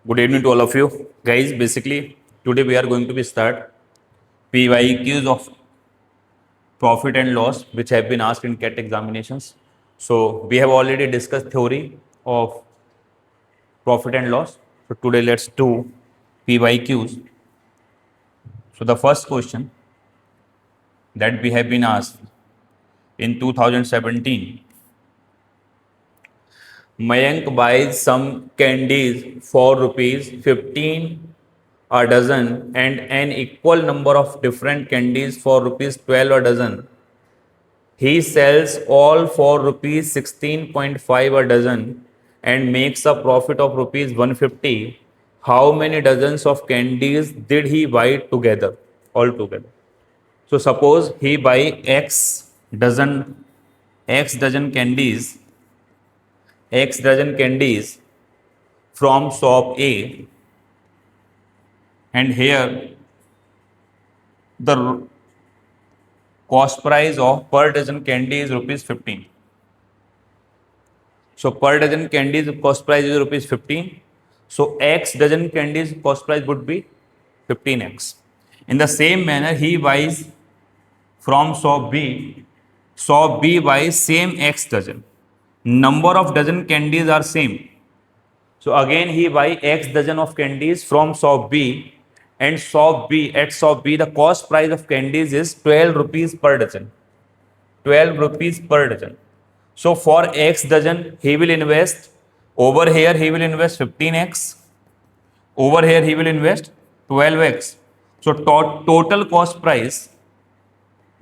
Good evening to all of you. Guys, basically, today we are going to be start PYQs of profit and loss which have been asked in CAT examinations. So, we have already discussed theory of profit and loss. So, today let's do PYQs. So, the first question that we have been asked in 2017, Mayank buys some candies for rupees 15 a dozen and an equal number of different candies for rupees 12 a dozen. He sells all for rupees 16.5 a dozen and makes a profit of rupees 150. How many dozens of candies did he buy together? Altogether. So suppose he buy X dozen candies, X dozen candies from shop A, and here the cost price of per dozen candy is rupees 15. So per dozen candies cost price is rupees 15. So X dozen candies cost price would be 15x. In the same manner, he buys from shop B. Shop B buys same X dozen. Number of dozen candies are same. So again he buy X dozen of candies from shop B, and shop B the cost price of candies is 12 rupees per dozen. 12 rupees per dozen. So for X dozen, he will invest, over here he will invest 15x, over here he will invest 12x. So total cost price,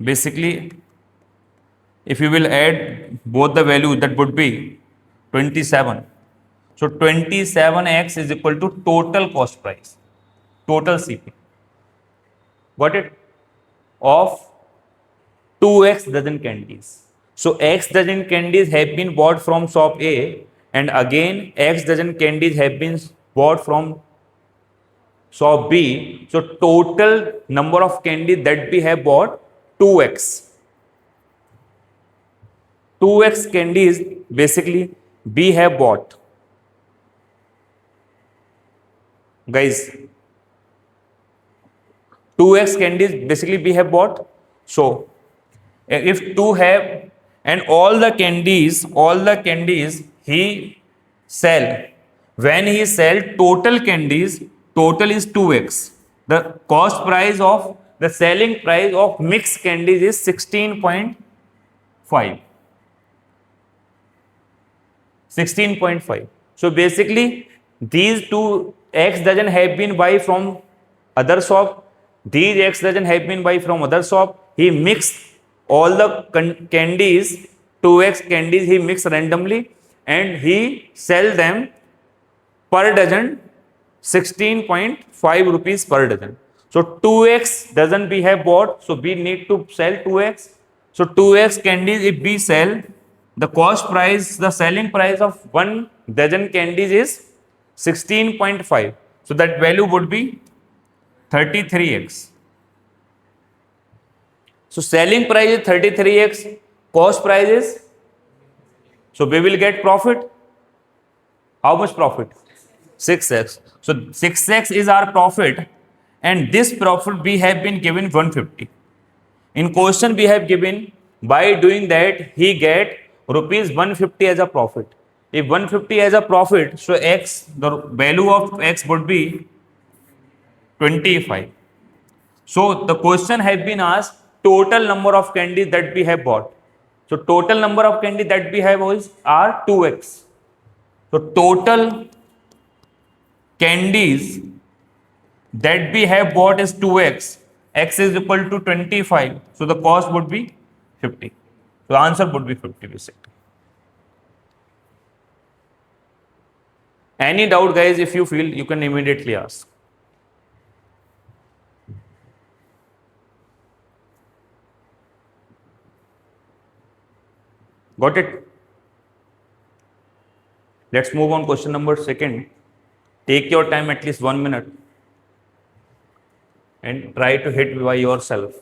basically, if you will add both the values, that would be 27. So 27x is equal to total cost price, total CP. Got it? Of 2x dozen candies. So X dozen candies have been bought from shop A, and again X dozen candies have been bought from shop B. So total number of candies that we have bought 2x. 2x candies basically we have bought. Guys, 2x candies basically we have bought. So if 2 have, and all the candies he sell, when he sell total candies, total is 2x. The cost price of the selling price of mixed candies is 16.5. 16.5. So basically these two X dozen have been buy from other shop, these X dozen have been buy from other shop. He mixed all the candies, 2x candies he mixed randomly, and he sell them per dozen 16.5 rupees per dozen. So 2x dozen we have bought, so we need to sell 2x. So 2x candies if we sell, the cost price, the selling price of one dozen candies is 16.5. So that value would be 33x. So selling price is 33x, cost price is, so we will get profit. How much profit? 6x. So 6x is our profit, and this profit we have been given 150. In question we have given, by doing that he get rupees 150 as a profit. If 150 as a profit, so x, the value of x would be 25. So the question has been asked total number of candies that we have bought. So total number of candies that we have is are 2x. So total candies that we have bought is 2x. X is equal to 25. So the cost would be 50. So the answer would be 50 basically. Any doubt, guys, if you feel, you can immediately ask. Got it? Let's move on question number second. Take your time, at least 1 minute, and try to hit by yourself.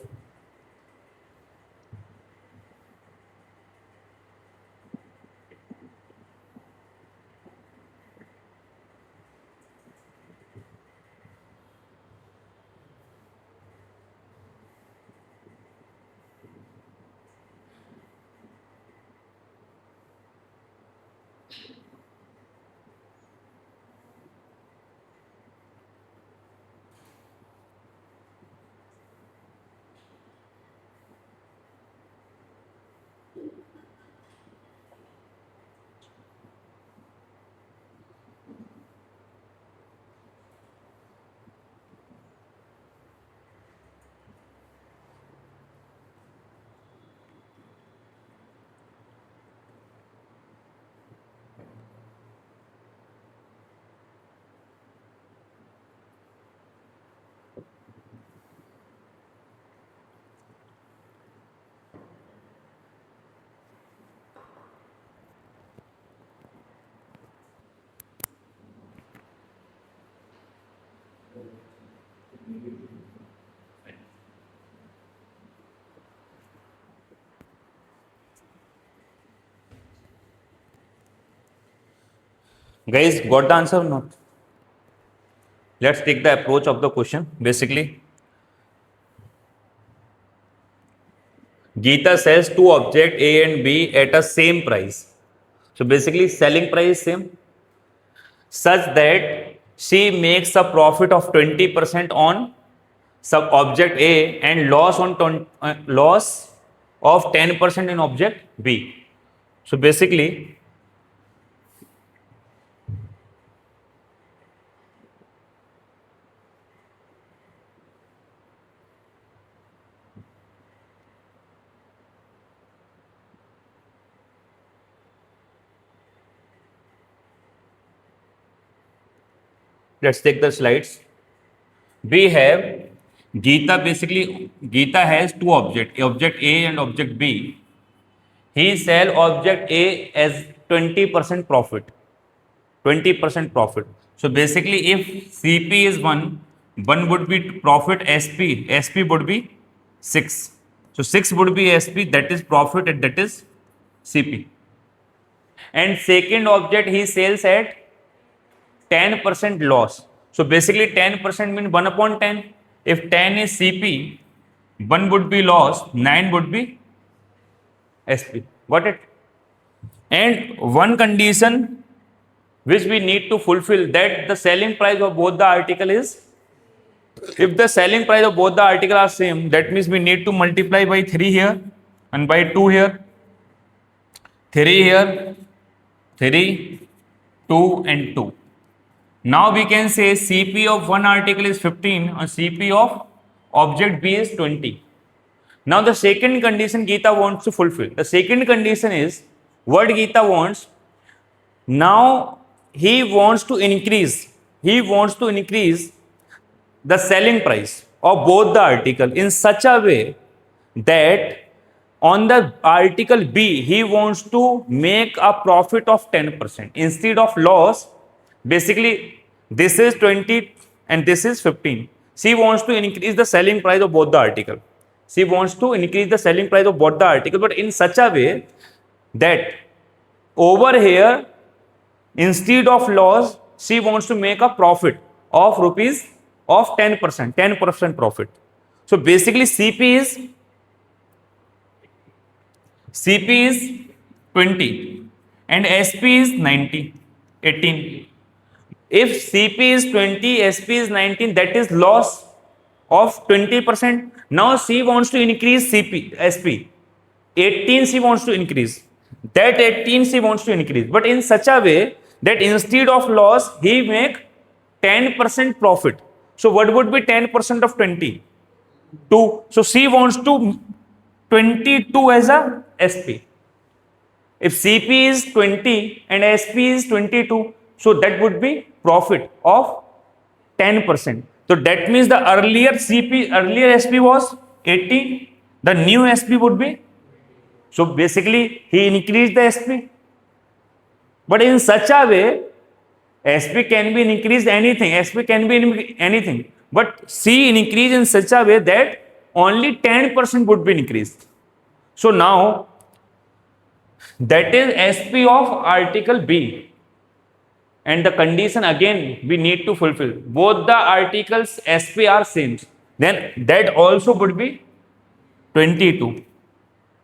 Guys, got the answer or not? Let's take the approach of the question. Basically, Geeta sells two objects A and B at a same price. So basically, selling price is same, such that she makes a profit of 20% on sub object A and loss on loss of 10% in object B. So basically, let's take the slides. We have Geeta has two objects, object A and object B. He sell object A as 20% profit. 20% profit. So basically, if CP is 1 would be profit SP would be 6. So 6 would be SP, that is profit, and that is CP. And second object he sells at 10% loss. So basically 10% means 1 upon 10. If 10 is CP, 1 would be loss, 9 would be SP. Got it? And one condition which we need to fulfill, that the selling price of both the article is, if the selling price of both the article are same, that means we need to multiply by 3 here and by 2 here, 3 here, 3, 2 and 2. Now we can say CP of one article is 15 and CP of object B is 20. Now the second condition Geeta wants to fulfill. The second condition is what Geeta wants. Now he wants to increase the selling price of both the article in such a way that on the article B he wants to make a profit of 10% instead of loss. Basically this is 20 and this is 15. She wants to increase the selling price of both the article. She wants to increase the selling price of both the article, but in such a way that over here, instead of loss, she wants to make a profit of rupees of 10% profit. So basically CP is 20 and SP is 18. If CP is 20, SP is 19, that is loss of 20%. Now she wants to increase SP. 18 she wants to increase. That 18 she wants to increase. But in such a way that instead of loss, he make 10% profit. So what would be 10% of 20? 2. So she wants to 22 as a SP. If CP is 20 and SP is 22, so that would be profit of 10%. So that means the earlier SP was 80, the new SP would be. So basically he increased the SP. But in such a way, SP can be increased anything, SP can be anything. But C increased in such a way that only 10% would be increased. So now that is SP of article B. And the condition again we need to fulfill. Both the articles SP are same. Then that also would be 22.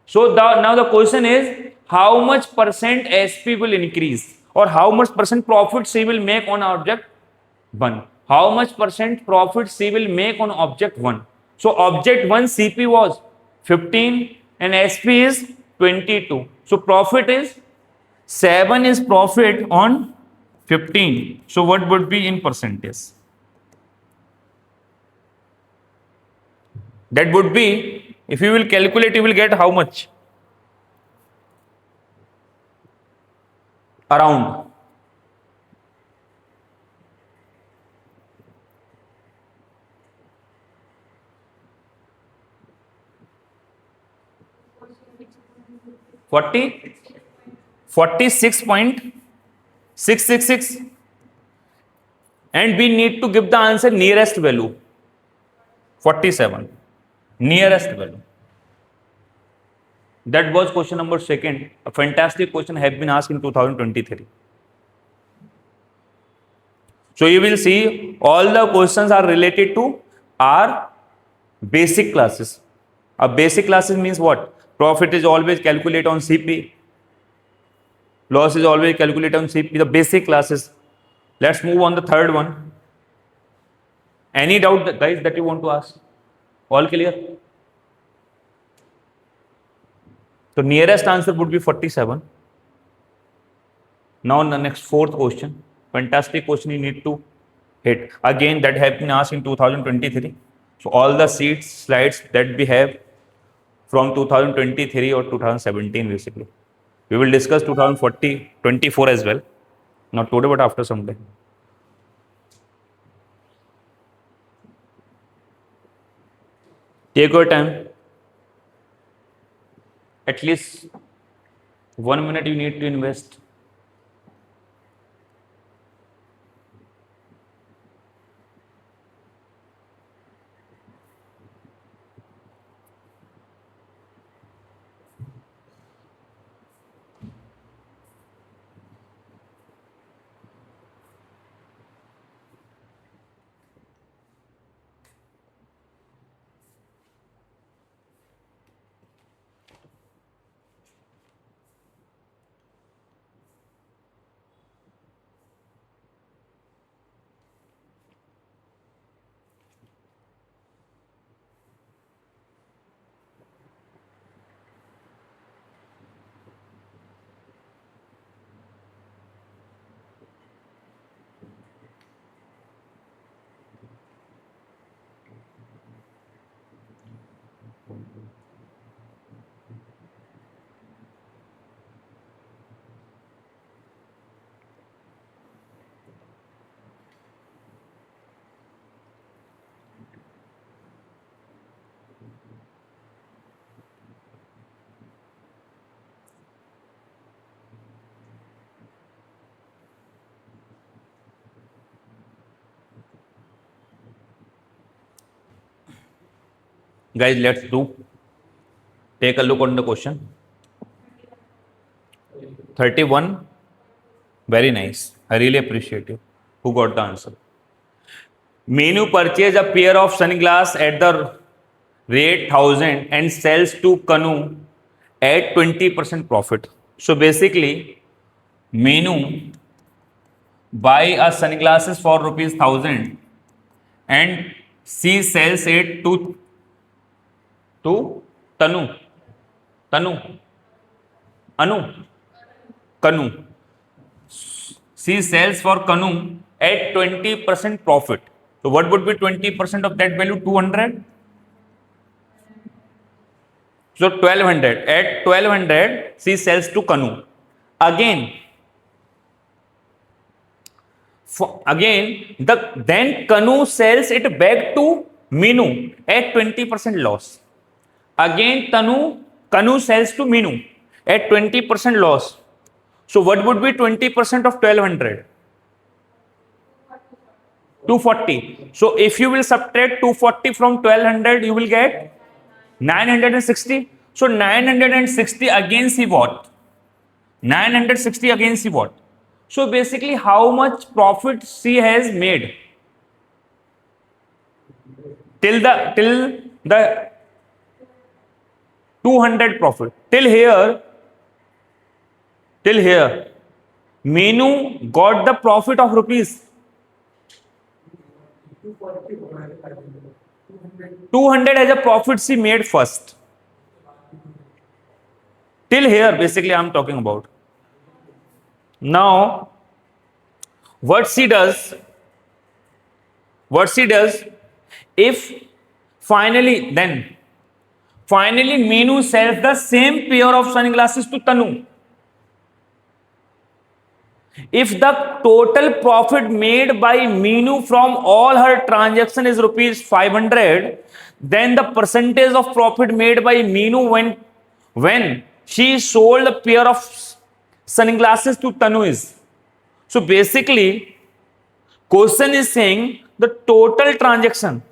So now the question is how much percent SP will increase or how much percent profit she will make on object 1. How much percent profit she will make on object 1. So object 1 CP was 15 and SP is 22. So profit is 7 is profit on 15. So what would be in percentage? That would be, if you will calculate, you will get how much? Around 46.666, and we need to give the answer nearest value 47, nearest value. That was question number 2. A fantastic question has been asked in 2023. So you will see all the questions are related to our basic classes. A basic classes means what? Profit is always calculated on CP. Loss is always calculated on CP. The basic classes. Let's move on the third one. Any doubt, guys, that you want to ask? All clear? So nearest answer would be 47. Now the next fourth question. Fantastic question you need to hit. Again, that have been asked in 2023. So all the seats, slides that we have from 2023 or 2017 basically. We will discuss 2040, 24 as well. Not today, but after some time. Take your time. At least 1 minute you need to invest. Guys, let's do. Take a look on the question. 31. Very nice. I really appreciate you. Who got the answer? Menu purchase a pair of sunglasses at the rate 1000 and sells to Kanu at 20% profit. So basically, Menu buy a sunglasses for rupees 1000 and she sells it to Tanu. Kanu. She sells for Kanu at 20% profit. So what would be 20% of that value? 200. So 1200. At 1200, she sells to Kanu. Again, then Kanu sells it back to Minu at 20% loss. Again, Kanu sells to Minu at 20% loss. So what would be 20% of 1200? 240. So if you will subtract 240 from 1200, you will get 960. So 960 against the what? 960 against the what? So basically, how much profit she has made till the 200 profit till here. Menu got the profit of rupees 200 as a profit she made first. Till here, basically, I'm talking about. Now, what she does, if finally Menu sells the same pair of sunglasses to Tanu. If the total profit made by Minu from all her transaction is rupees 500, then the percentage of profit made by Minu when she sold a pair of sunglasses to Tanu is. So basically, question is saying the total transaction,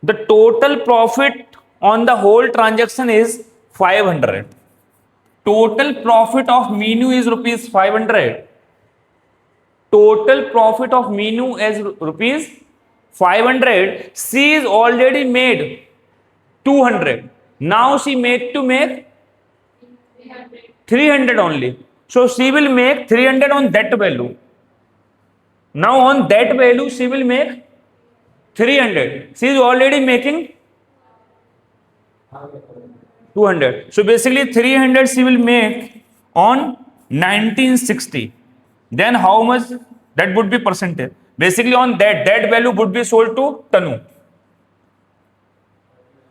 the total profit on the whole transaction is 500. Total profit of Minu is rupees 500. total profit of Meenu as rupees 500. She is already made 200. Now she made to make 300 only. So she will make 300 on that value. Now on that value she will make 300. She is already making 200. So basically 300 she will make on 1960. Then how much that would be percentage? Basically on that value would be sold to Tanu.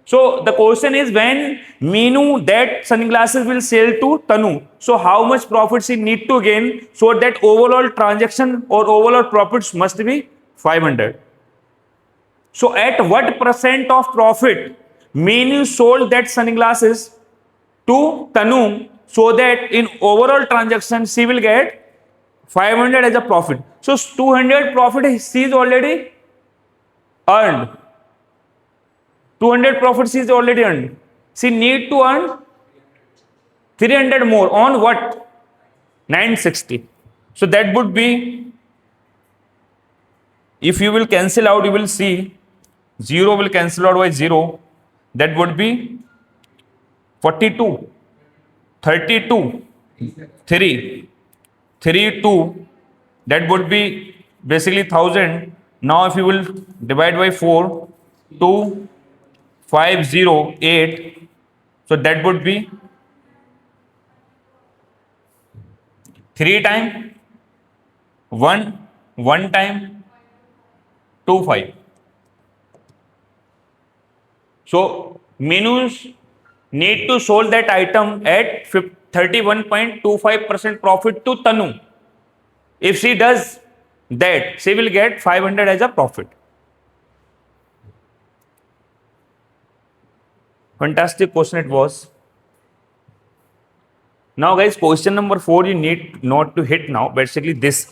So the question is, when Meenu that sunglasses will sell to Tanu, so how much profit she need to gain so that overall transaction or overall profits must be 500. So at what percent of profit Meenu sold that sunglasses to Tanu so that in overall transaction she will get 500 as a profit. So 200 profit she is already earned. 200 profit she is already earned. She need to earn 300 more on what? 960. So that would be, if you will cancel out, you will see 0 will cancel out by 0. That would be 42, 32, 3, 3, 2. That would be basically 1000. Now if you will divide by 4, 2, 5, 0, 8. So that would be 3 time 1, 1 time 2, 5. So Menus need to sold that item at 31.25% profit to Tanu. If she does that, she will get 500 as a profit. Fantastic question it was. Now guys, question number 4 you need not to hit now. Basically these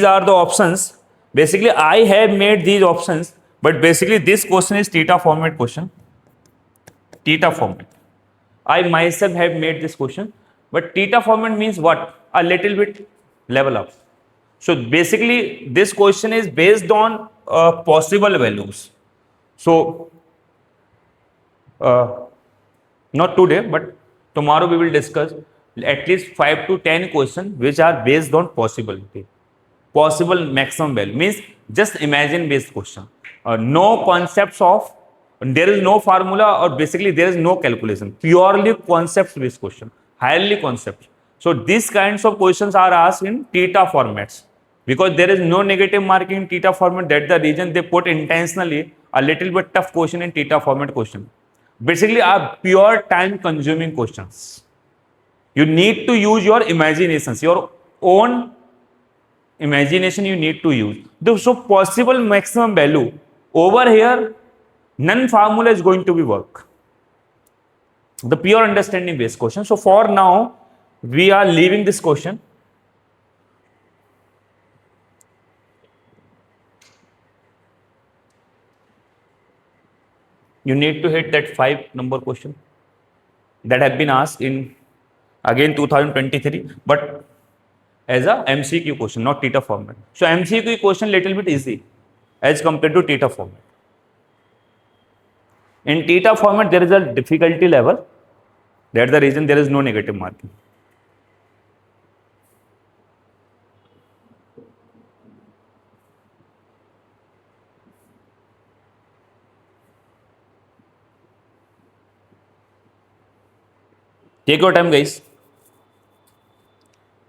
are the options. Basically I have made these options, but basically this question is theta format question. Theta format. I myself have made this question, but theta format means what? A little bit level up. So basically this question is based on possible values. So not today, but tomorrow we will discuss at least 5 to 10 questions which are based on possibility. Possible maximum value means just imagine based question. No concepts of, there is no formula, or basically there is no calculation, purely concepts based question, highly concepts. So these kinds of questions are asked in theta formats because there is no negative marking in theta format. That's the reason they put intentionally a little bit tough question in theta format question. Basically are pure time consuming questions. You need to use your imaginations, your own imagination you need to use. So possible maximum value over here, none formula is going to be work. The pure understanding based question. So for now we are leaving this question. You need to hit that 5 number question that have been asked in again 2023, but as a MCQ question, not theta format. So MCQ question little bit easy as compared to theta format. In theta format there is a difficulty level. That's the reason there is no negative marking. Take your time, guys.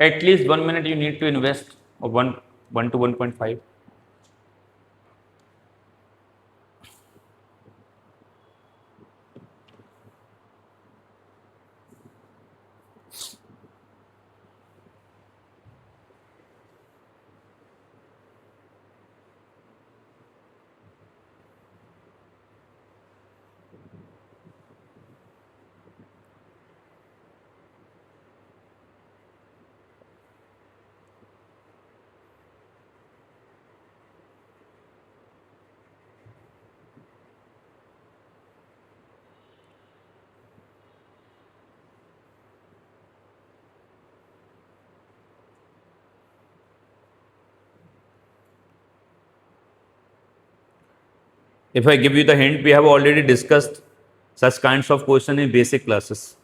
At least 1 minute you need to invest, or 1 to 1.5. If I give you the hint, we have already discussed such kinds of question in basic classes.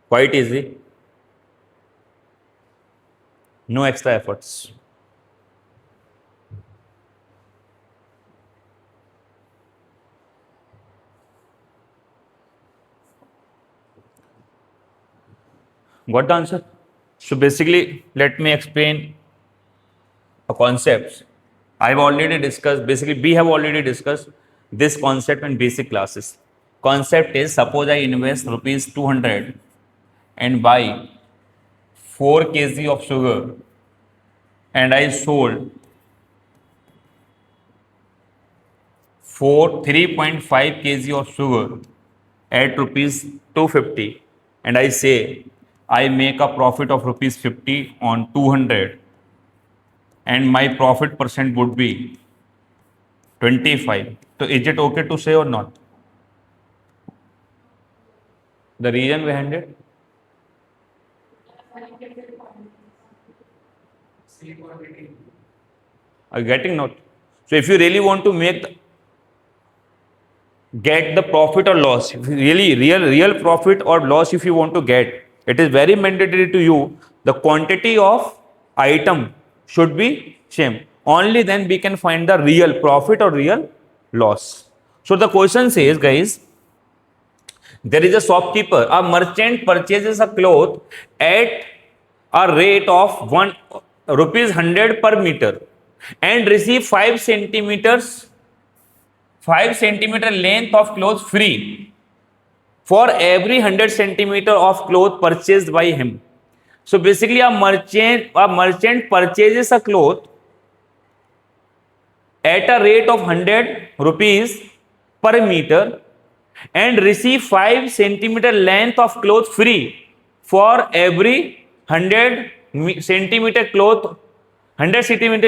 Quite easy. No extra efforts. Got the answer? So basically, let me explain a concept. I've already discussed, basically we have already discussed this concept in basic classes. Concept is, suppose I invest rupees 200 and buy 4 kg of sugar and I sold 3.5 kg of sugar at rupees 250 and I say I make a profit of rupees 50 on 200 and my profit percent would be 25. So is it okay to say or not? The reason behind it? Are you getting not? So if you really want to get the profit or loss, if you really real profit or loss if you want to get, it is very mandatory to you, the quantity of item should be same. Only then we can find the real profit or real loss. So the question says, guys, there is a shopkeeper, a merchant purchases a cloth at a rate of 1 rupees 100 per meter and receive 5 centimeter length of cloth free for every 100 centimeter of cloth purchased by him. So basically a merchant purchases a cloth at a rate of 100 rupees per meter and receive 5 centimeter length of cloth free for every 100 centimeter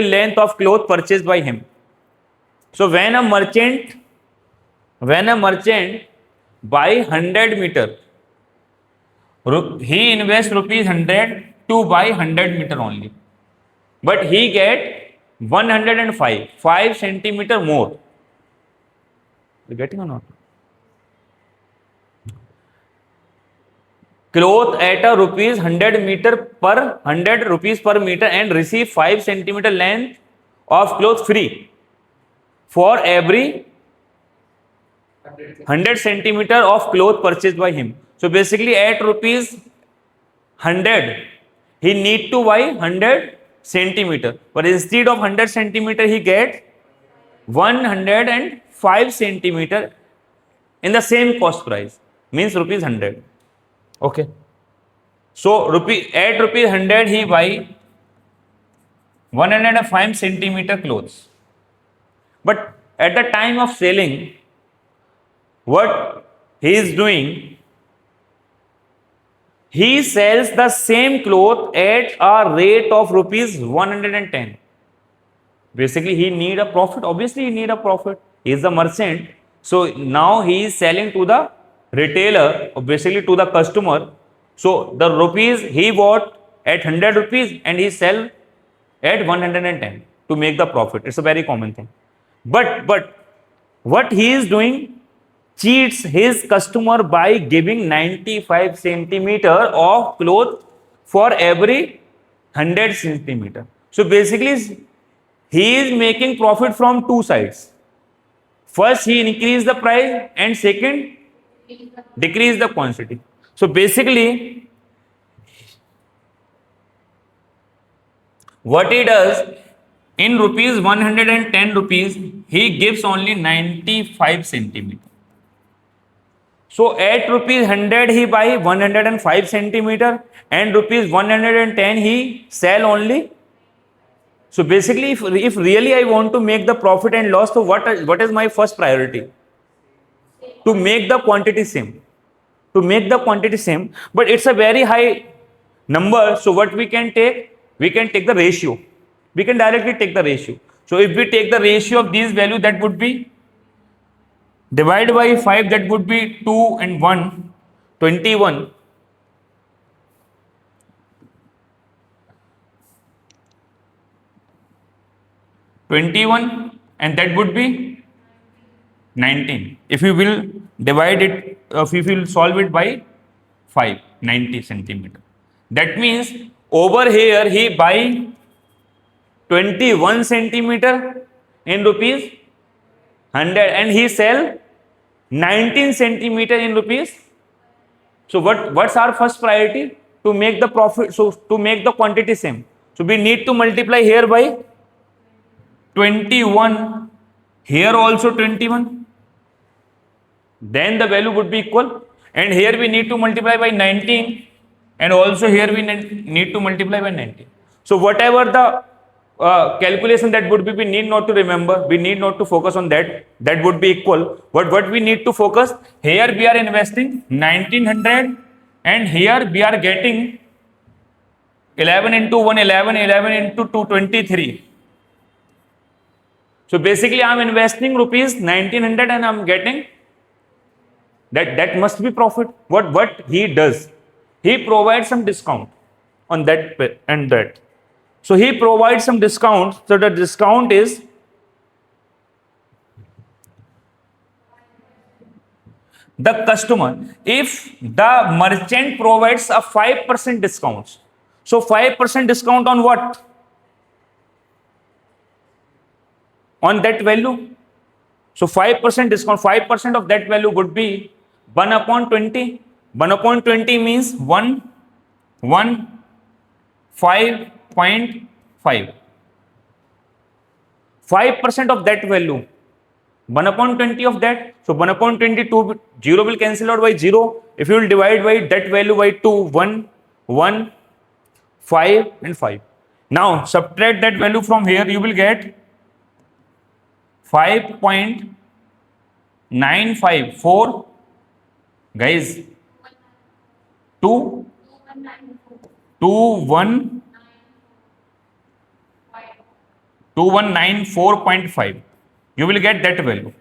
length of cloth purchased by him. So when a merchant buy 100 meter, he invests rupees 100 to buy 100 meter only, but he get 5 centimeter more. You getting or not? Cloth at a rupees 100 rupees per meter and receive 5 centimeter length of cloth free for every 100 centimeter of cloth purchased by him. So basically at rupees 100 he need to buy 100 centimeter, but instead of 100 centimeter he get 105 centimeter in the same cost price, means rupees 100. Okay, so at rupees 100 he buy 105 centimeter clothes, but at the time of selling, what he is doing, he sells the same cloth at a rate of rupees 110. Basically he need a profit. Obviously he need a profit. He is a merchant. So now he is selling to the retailer, or basically to the customer. So the rupees he bought at 100 rupees and he sell at 110 to make the profit. It's a very common thing. But what he is doing, cheats his customer by giving 95 centimeter of cloth for every 100 centimeter. So basically he is making profit from two sides. First he increase the price and second decrease the quantity. So basically what he does, in rupees 110 rupees he gives only 95 centimeter. So at rupees 100 he buy 105 centimeter and rupees 110 he sell only. So basically if really I want to make the profit and loss, so what is my first priority? To make the quantity same. But it's a very high number. So what we can take? We can take the ratio. We can directly take the ratio. So if we take the ratio of these values, that would be divided by 5, that would be 2 and 1, 21. 21, and that would be 19. If you will divide it, if you will solve it by 5, 90 centimeter. That means over here he buy 21 centimeter in rupees 100 and he sell 19 centimeter in rupees. So what's our first priority? To make the profit, so to make the quantity same. So we need to multiply here by 21, here also 21. Then the value would be equal. And here we need to multiply by 19. And also here we need to multiply by 19. So whatever the calculation that would be, we need not to remember, we need not to focus on that, that would be equal. But what we need to focus, here we are investing 1900 and here we are getting 11 into 1, 11, 11 into 2, 23. So basically I am investing rupees 1900 and I am getting that must be profit. What he does, he provides some discount on that and that. So he provides some discount. So the discount is the customer. If the merchant provides a 5% discount, so 5% discount on what? On that value. So 5% discount, 5% of that value would be 1 upon 20. 1 upon 20 means 5.5. 5% of that value, 1 upon 20 of that. So 1 upon 22, 0 will cancel out by 0. If you will divide by that value by 2, 1, 1, 5 and 5. Now subtract that value from here, you will get 5.954. Guys, 2, 2194.5. You will get that value.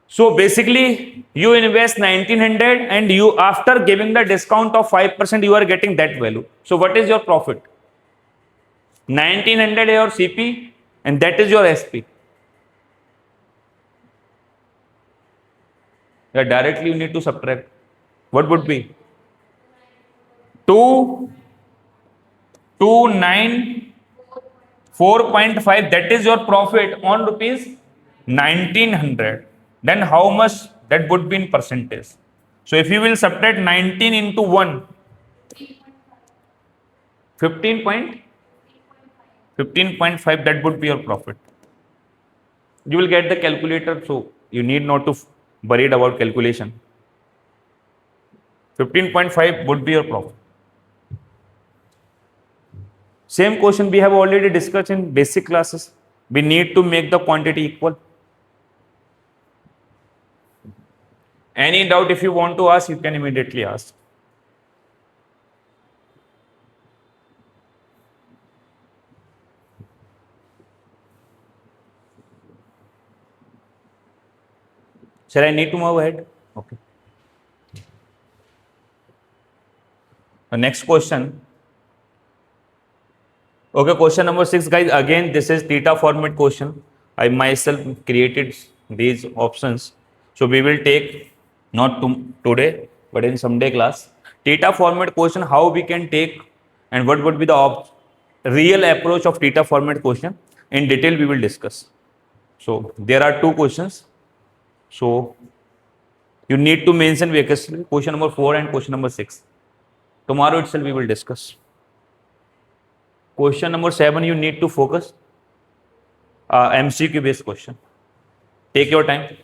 So basically you invest 1900 and you, after giving the discount of 5%, you are getting that value. So what is your profit? 1900 your CP and that is your SP. Yeah, directly you need to subtract. What would be? 294.5. That is your profit on rupees 1900. Then how much that would be in percentage? So if you will subtract 19 into 1, 15.5, that would be your profit. You will get the calculator, so you need not to worried about calculation. 15.5 would be your profit. Same question we have already discussed in basic classes. We need to make the quantity equal. Any doubt if you want to ask, you can immediately ask. Shall I need to move ahead? Okay. The next question. Okay, question number 6, guys. Again, this is theta format question. I myself created these options. So we will take not today, but in someday class. Theta format question, how we can take and what would be the real approach of theta format question. In detail, we will discuss. So there are 2 questions. So you need to mention vacancy, question number 4 and question number 6. Tomorrow itself we will discuss. Question number 7, you need to focus. MCQ based question. Take your time.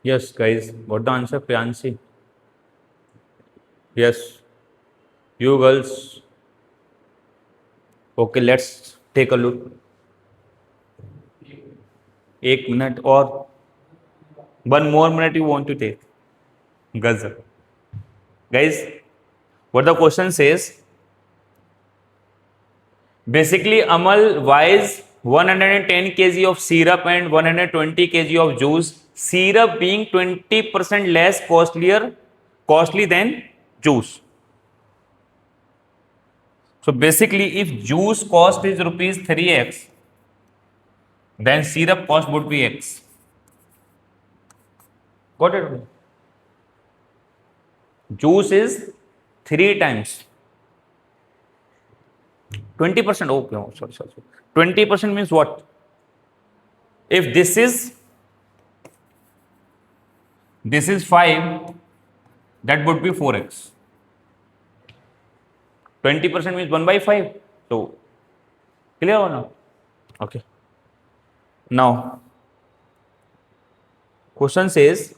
Yes, guys, what the answer? Priyanshi. Yes, you girls. Okay, let's take a look. 1 minute or 1 more minute you want to take? Gazal. Guys, what the question says? Basically, Amal buys 110 kg of syrup and 120 kg of juice. Syrup being 20% less costly than juice. So basically, if juice cost is rupees 3x, then syrup cost would be x. Got it? Juice is 3 times 20%. Okay, oh, sorry. 20% means what? If this is 5, that would be 4x. 20% means 1 by 5. So clear or not? Okay. Now question says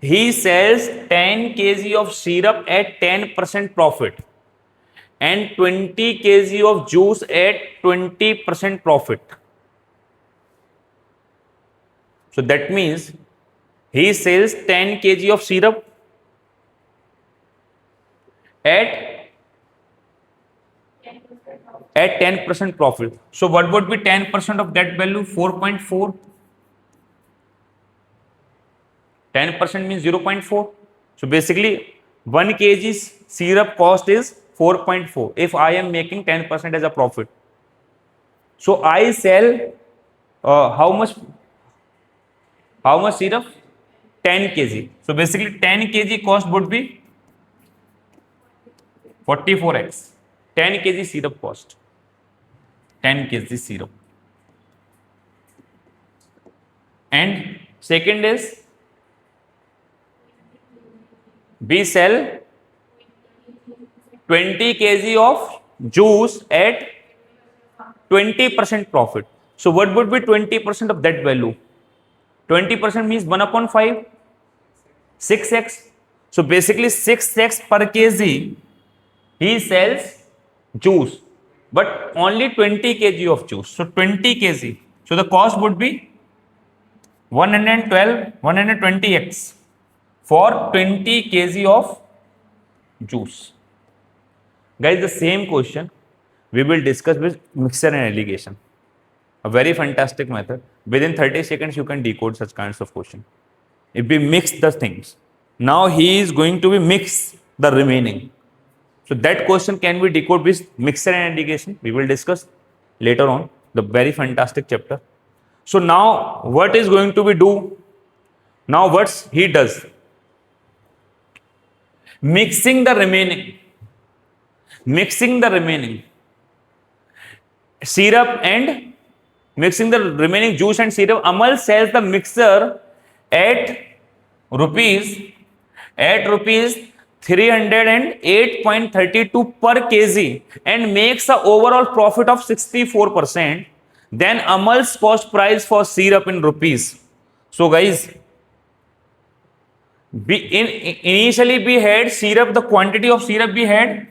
he sells 10 kg of syrup at 10% profit and 20 kg of juice at 20% profit. So that means he sells 10 kg of syrup at 10% profit. So what would be 10% of that value? 4.4. 10% means 0.4. So basically 1 kg syrup cost is 4.4 if I am making 10% as a profit. So I sell how much syrup? 10 kg. So basically 10 kg cost would be 44x. 10 kg syrup cost. 10 kg syrup. And second is we sell 20 kg of juice at 20% profit. So what would be 20% of that value? 20% means 1 upon 5, 6x. So basically 6x per kg he sells juice, but only 20 kg of juice. So 20 kg. So the cost would be 120x for 20 kg of juice. Guys, the same question we will discuss with mixture and alligation. A very fantastic method. Within 30 seconds, you can decode such kinds of question. If we mix the things, now he is going to be mix the remaining. So that question can be decoded with mixture and alligation. We will discuss later on the very fantastic chapter. So now what is going to be do? Now what he does? Mixing the remaining syrup and mixing the remaining juice and syrup. Amal sells the mixture at rupees 308.32 per kg and makes an overall profit of 64%. Then Amal's cost price for syrup in rupees. So guys, initially we had syrup, the quantity of syrup we had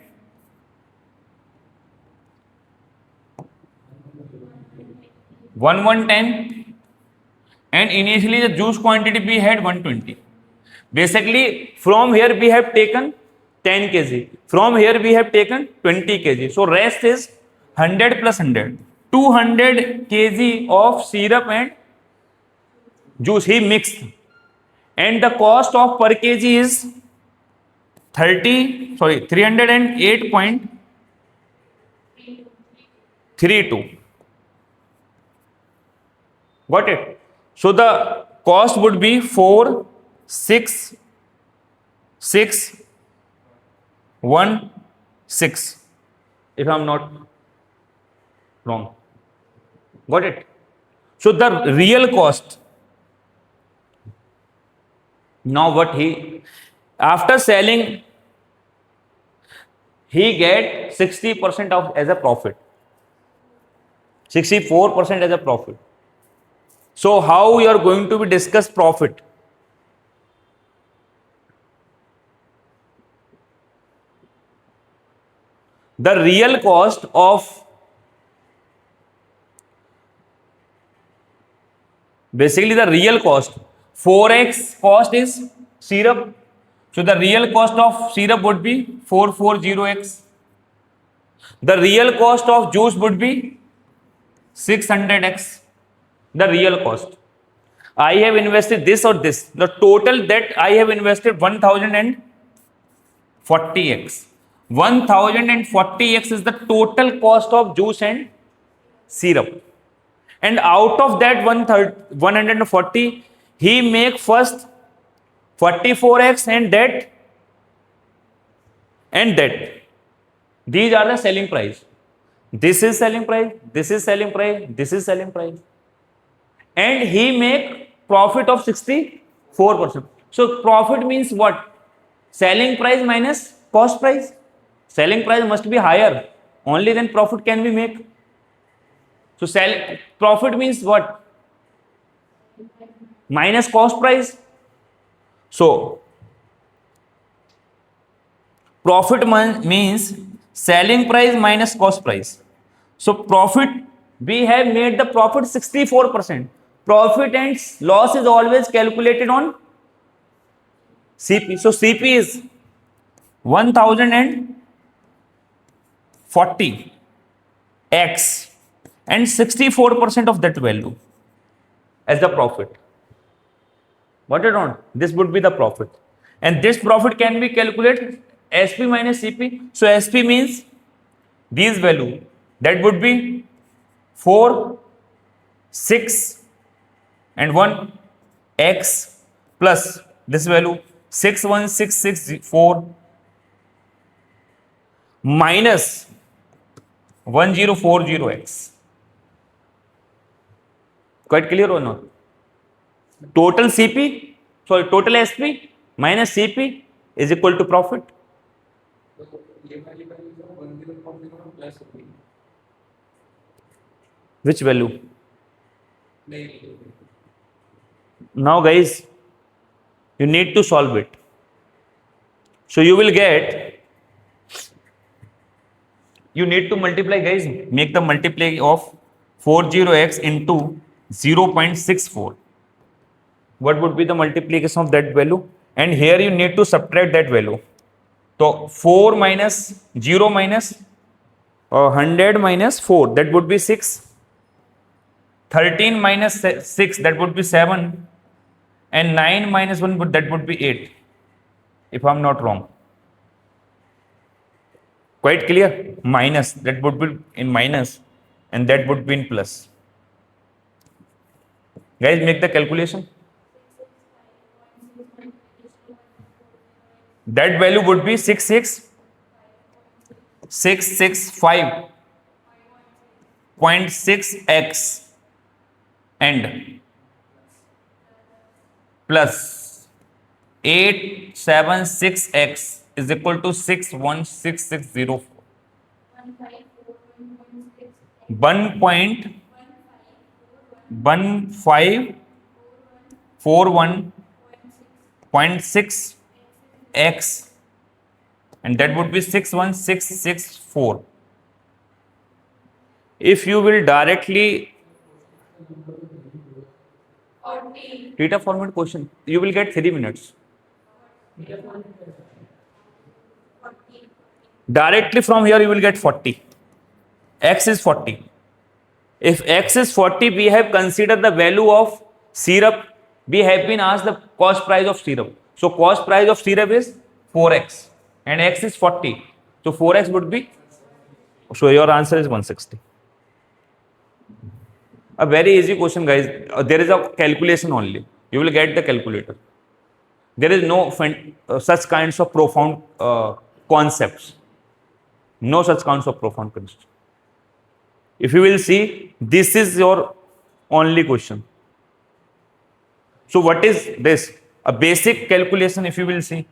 110 and initially the juice quantity we had 120. Basically from here we have taken 10 kg, from here we have taken 20 kg. So rest is 100 plus 100, 200 kg of syrup and juice he mixed, and the cost of per kg is 308.32. Got it? So the cost would be 46616 if I'm not wrong. Got it? So the real cost, now what after selling he get 60% of as a profit, 64% as a profit. So how you are going to be discuss profit? The real cost of, basically the real cost, 4x cost is syrup. So the real cost of syrup would be 440x. The real cost of juice would be 600x. The real cost. I have invested this or this. The total that I have invested 1040x. 1040x is the total cost of juice and syrup. And out of that 140, he make first 44x and that and that. These are the selling price. This is selling price, this is selling price, this is selling price. And he make profit of 64%. So profit means what? Selling price minus cost price. Selling price must be higher. Only then profit can be make. So profit means what? Minus cost price. So profit means selling price minus cost price. So profit, we have made the profit 64%. Profit and loss is always calculated on CP. So CP is 1040 x and 64% of that value as the profit. What you want? This would be the profit. And this profit can be calculated SP minus CP. So SP means these value. That would be 4, 6 and 1 x plus this value 61664 minus 1040x. Quite clear or not? Total CP, sorry, total SP minus CP is equal to profit. Which value? Now guys, you need to solve it. So you will get, you need to multiply guys, make the multiply of 40x into 0.64. What would be the multiplication of that value? And here you need to subtract that value. So 4 minus 0 minus 100 minus 4, that would be 6. 13 minus 6, that would be 7. And 9 minus 1, that would be 8. If I am not wrong. Quite clear? Minus, that would be in minus and that would be in plus. Guys, make the calculation. That value would be 665.6x and plus 876x is equal to 616604. 1.1541.6 x and that would be 61664. If you will directly theta format question, you will get 3 minutes. Directly from here you will get 40. X is 40. If x is 40, we have considered the value of syrup. We have been asked the cost price of syrup. So cost price of syrup is 4x and x is 40. So 4x would be, so your answer is 160. A very easy question guys. There is a calculation only. You will get the calculator. There is no such kinds of profound concepts. No such kinds of profound concepts. If you will see, this is your only question. So what is this? A basic calculation, if you will see.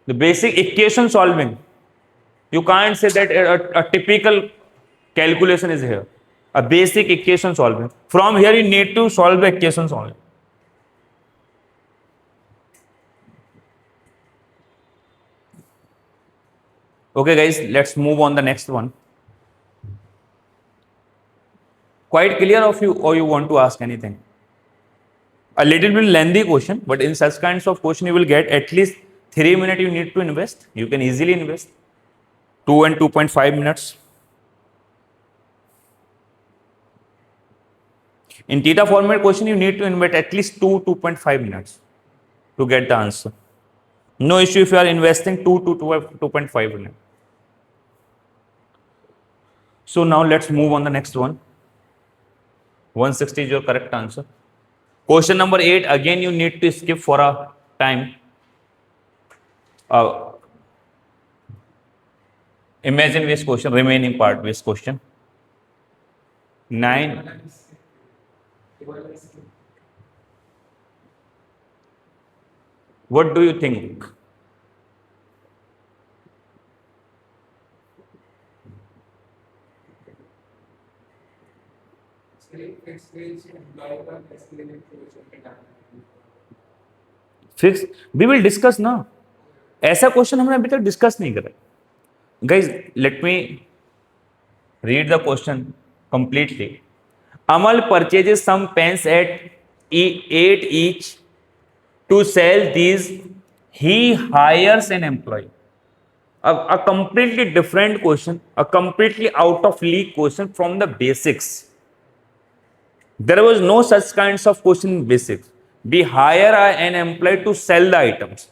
The basic equation solving. You can't say that a typical calculation is here. A basic equation solving. From here you need to solve the equations only. Okay guys, let's move on the next one. Quite clear of you, or you want to ask anything? A little bit lengthy question, but in such kinds of question you will get at least 3 minutes you need to invest. You can easily invest 2 and 2.5 minutes. In theta format question, you need to invest at least 2.5 minutes to get the answer. No issue if you are investing 2 to 2.5 minutes. So now let's move on the next one. 160 is your correct answer. Question number 8, again you need to skip for a time. Imagine based question, remaining part based question. 9. What do you think? Fix we will discuss ना, ऐसा question हमने अभी तक discuss नहीं करा. Guys let me read the question completely. Amal purchases some pens at 8 each. To sell these, he hires an employee. A completely different question, a completely out of league question from the basics. There was no such kinds of question in basics. We hire an employee to sell the items.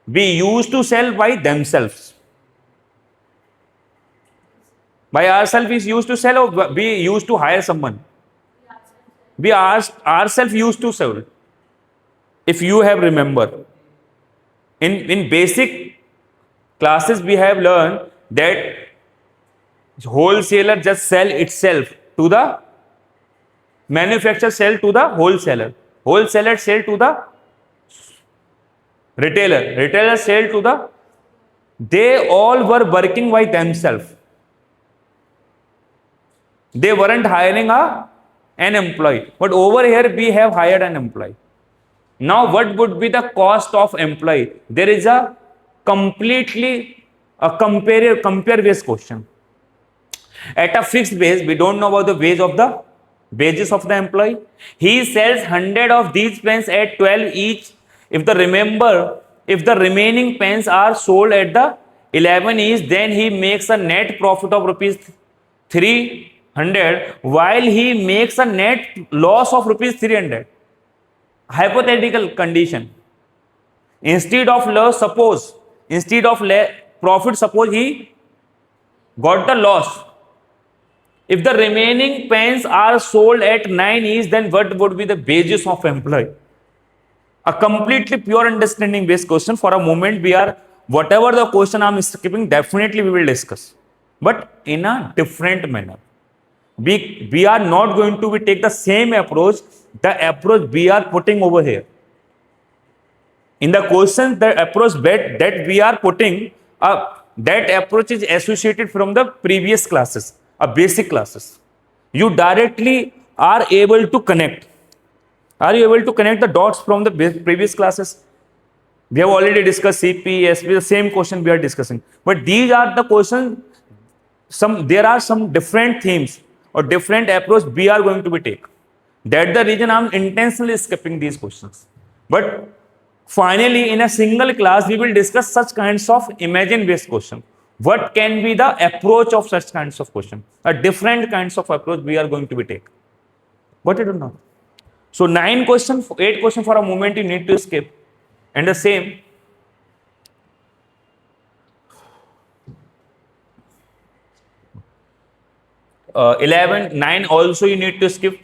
We used to sell by themselves. By ourselves, we used to sell, or we used to hire someone. We ourselves used to sell. If you have remember, in basic classes we have learned that wholesaler just sell itself to the manufacturer, sell to the wholesaler sell to the retailer sell to the, they all were working by themselves. They weren't hiring an employee, but over here we have hired an employee. Now what would be the cost of employee? There is a completely a compare based question. At a fixed base, we don't know about the wages of the employee. He sells 100 of these pens at 12 each. If the remaining pens are sold at the 11 each, then he makes a net profit of rupees 300, while he makes a net loss of rupees 300. Hypothetical condition. Instead of profit, suppose he got the loss. If the remaining pens are sold at 9 each, then what would be the wages of employee? A completely pure understanding based question. For a moment, whatever the question I'm skipping, definitely we will discuss, but in a different manner. We are not going to take the same approach, the approach we are putting over here. In the question, the approach that we are putting, that approach is associated from the previous classes, basic classes. You directly are able to connect. Are you able to connect the dots from the previous classes? We have already discussed CP, SP, the same question we are discussing. But these are the questions, there are some different themes or different approach we are going to be take. That's the reason I'm intentionally skipping these questions. But finally, in a single class, we will discuss such kinds of imagine-based question. What can be the approach of such kinds of question? A different kinds of approach we are going to be take. Got it or not? So 8 question for a moment you need to skip. And the same. 11, 9 also you need to skip.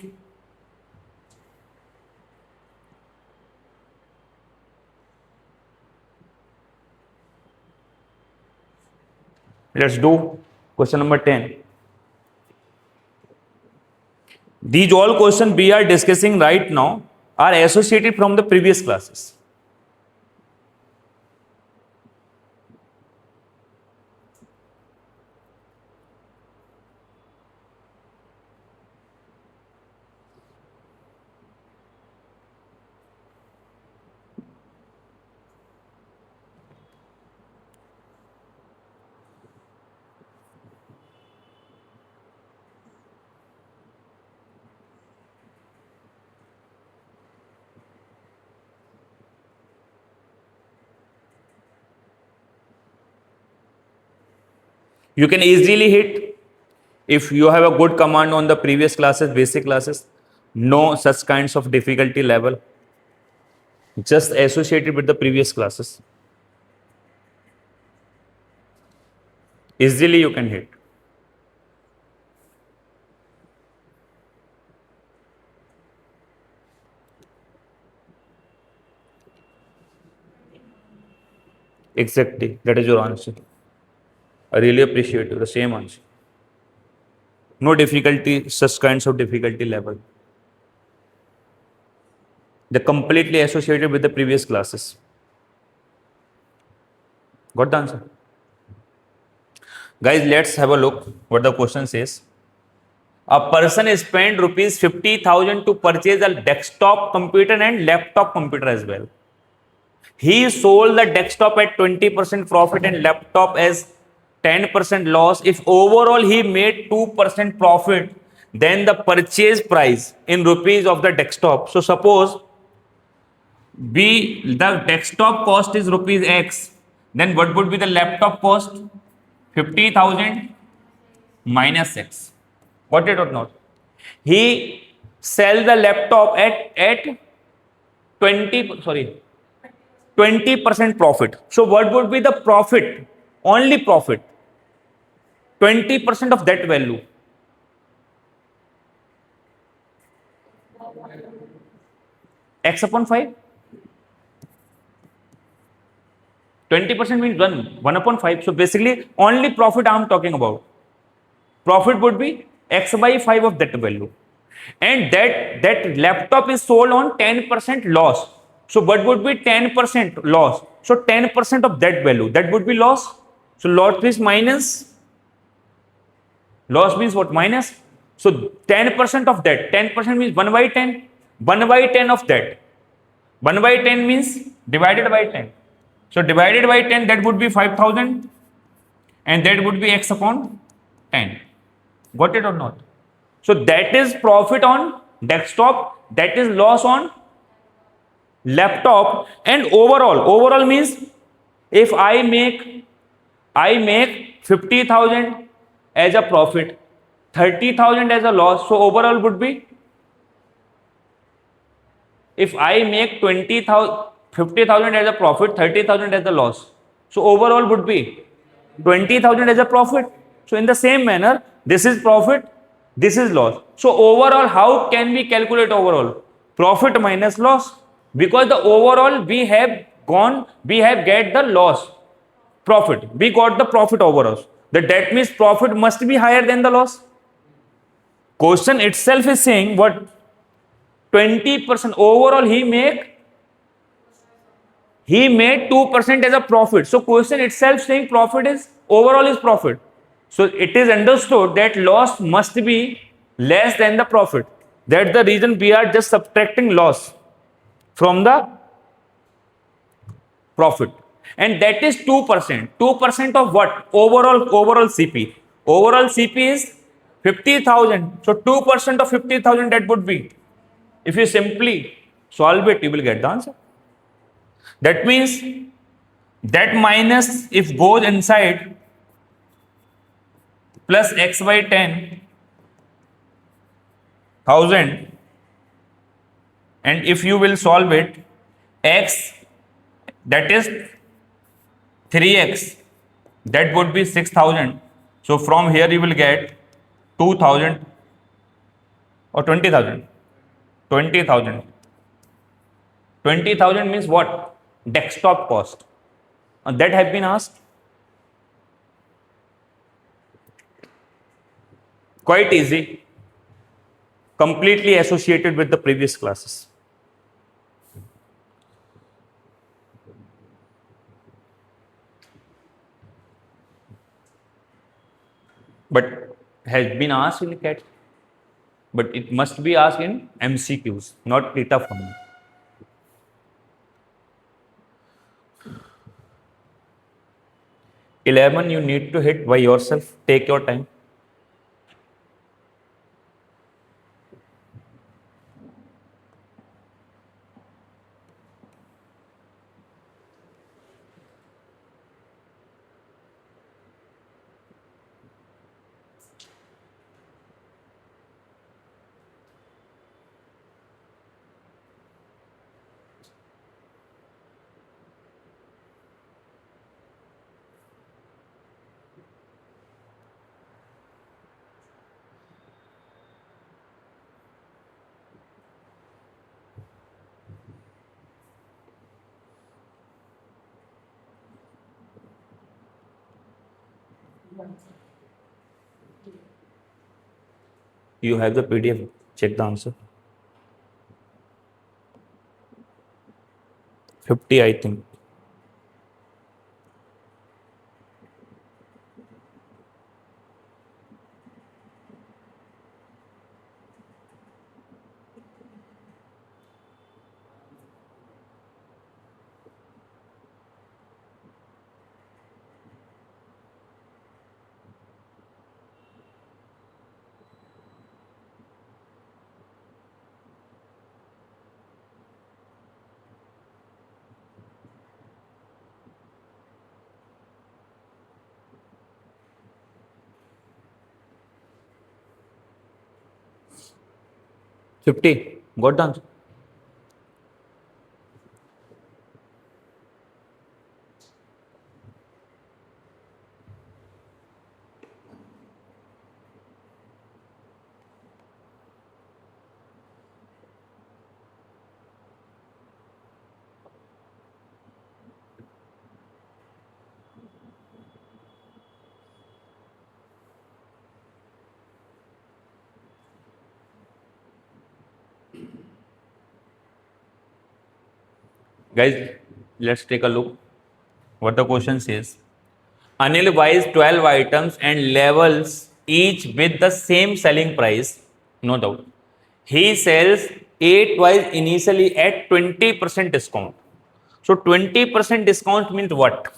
Let's do question number 10. These all questions we are discussing right now are associated from the previous classes. You can easily hit if you have a good command on the previous classes, basic classes. No such kinds of difficulty level. Just associated with the previous classes. Easily you can hit. Exactly. That is your answer. I really appreciate you. The same answer. No difficulty, such kinds of difficulty level. They're completely associated with the previous classes. Got the answer? Guys, let's have a look what the question says. A person spent rupees 50,000 to purchase a desktop computer and laptop computer as well. He sold the desktop at 20% profit and laptop as 10% loss. If overall he made 2% profit, then the purchase price in rupees of the desktop. So suppose the desktop cost is rupees X, then what would be the laptop cost? 50,000 minus X. Got it or not? He sell the laptop at 20% profit. So what would be the profit? Only profit. 20% of that value. X upon 5. 20% means 1 upon 5. So basically only profit I am talking about. Profit would be X by 5 of that value. And that laptop is sold on 10% loss. So what would be 10% loss? So 10% of that value, that would be loss. So loss is minus. Loss means what? Minus. So 10% of that, 10% means 1 by 10. 1 by 10 of that. 1 by 10 means divided by 10. So divided by 10, that would be 5,000. And that would be X upon 10. Got it or not? So that is profit on desktop, that is loss on laptop, and overall means if I make 50,000 as a profit, 30,000 as a loss, so overall would be, if I make 50,000 as a profit, 30,000 as a loss, so overall would be 20,000 as a profit. So in the same manner, this is profit, this is loss. So overall, how can we calculate overall? Profit minus loss. Because the overall we have get the loss. Profit. We got the profit overall. That means profit must be higher than the loss. Question itself is saying what? 20% overall he made 2% as a profit. So question itself saying profit is overall is profit. So it is understood that loss must be less than the profit. That's the reason we are just subtracting loss from the profit. And that is 2%. 2% of what? Overall CP. Overall CP is 50,000. So 2% of 50,000, that would be, if you simply solve it, you will get the answer. That means that minus, if goes inside, plus X by 10,000, and if you will solve it, X, that is 3X, that would be 6,000. So from here you will get 2,000 or 20,000. 20,000. 20,000 means what? Desktop cost. And that have been asked. Quite easy. Completely associated with the previous classes. But has been asked in CAT. But it must be asked in MCQs, not data form. #11 you need to hit by yourself. Take your time. You have the PDF. Check the answer. 50, I think. $50. Got the answer? Guys, let's take a look what the question says. Anil buys 12 items and levels each with the same selling price, no doubt. He sells 8 twice initially at 20% discount. So 20% discount means what?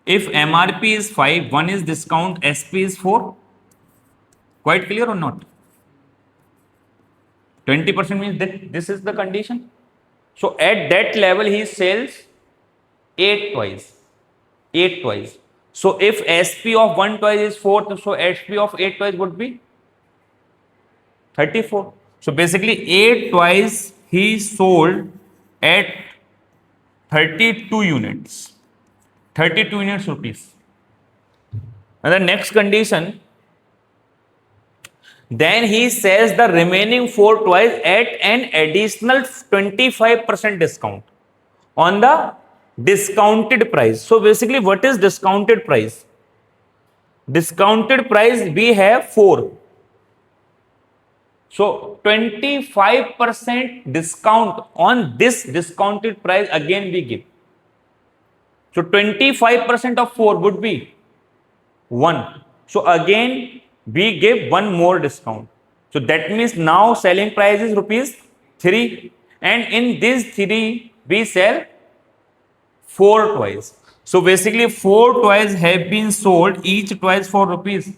If MRP is 5, 1 is discount, SP is 4. Quite clear or not? 20% means that this is the condition. So at that level, he sells 8 twice. 8 twice. So if SP of 1 twice is 4, so SP of 8 twice would be 34. So basically 8 twice he sold at 32 units. 32 units rupees. And the next condition, then he sells the remaining 4 twice at an additional 25% discount on the discounted price. So basically, what is discounted price? Discounted price we have 4. So 25% discount on this discounted price again we give. So 25% of 4 would be 1. So again we give one more discount. So that means now selling price is rupees 3, and in this 3 we sell 4 twice. So basically 4 twice have been sold, each twice for rupees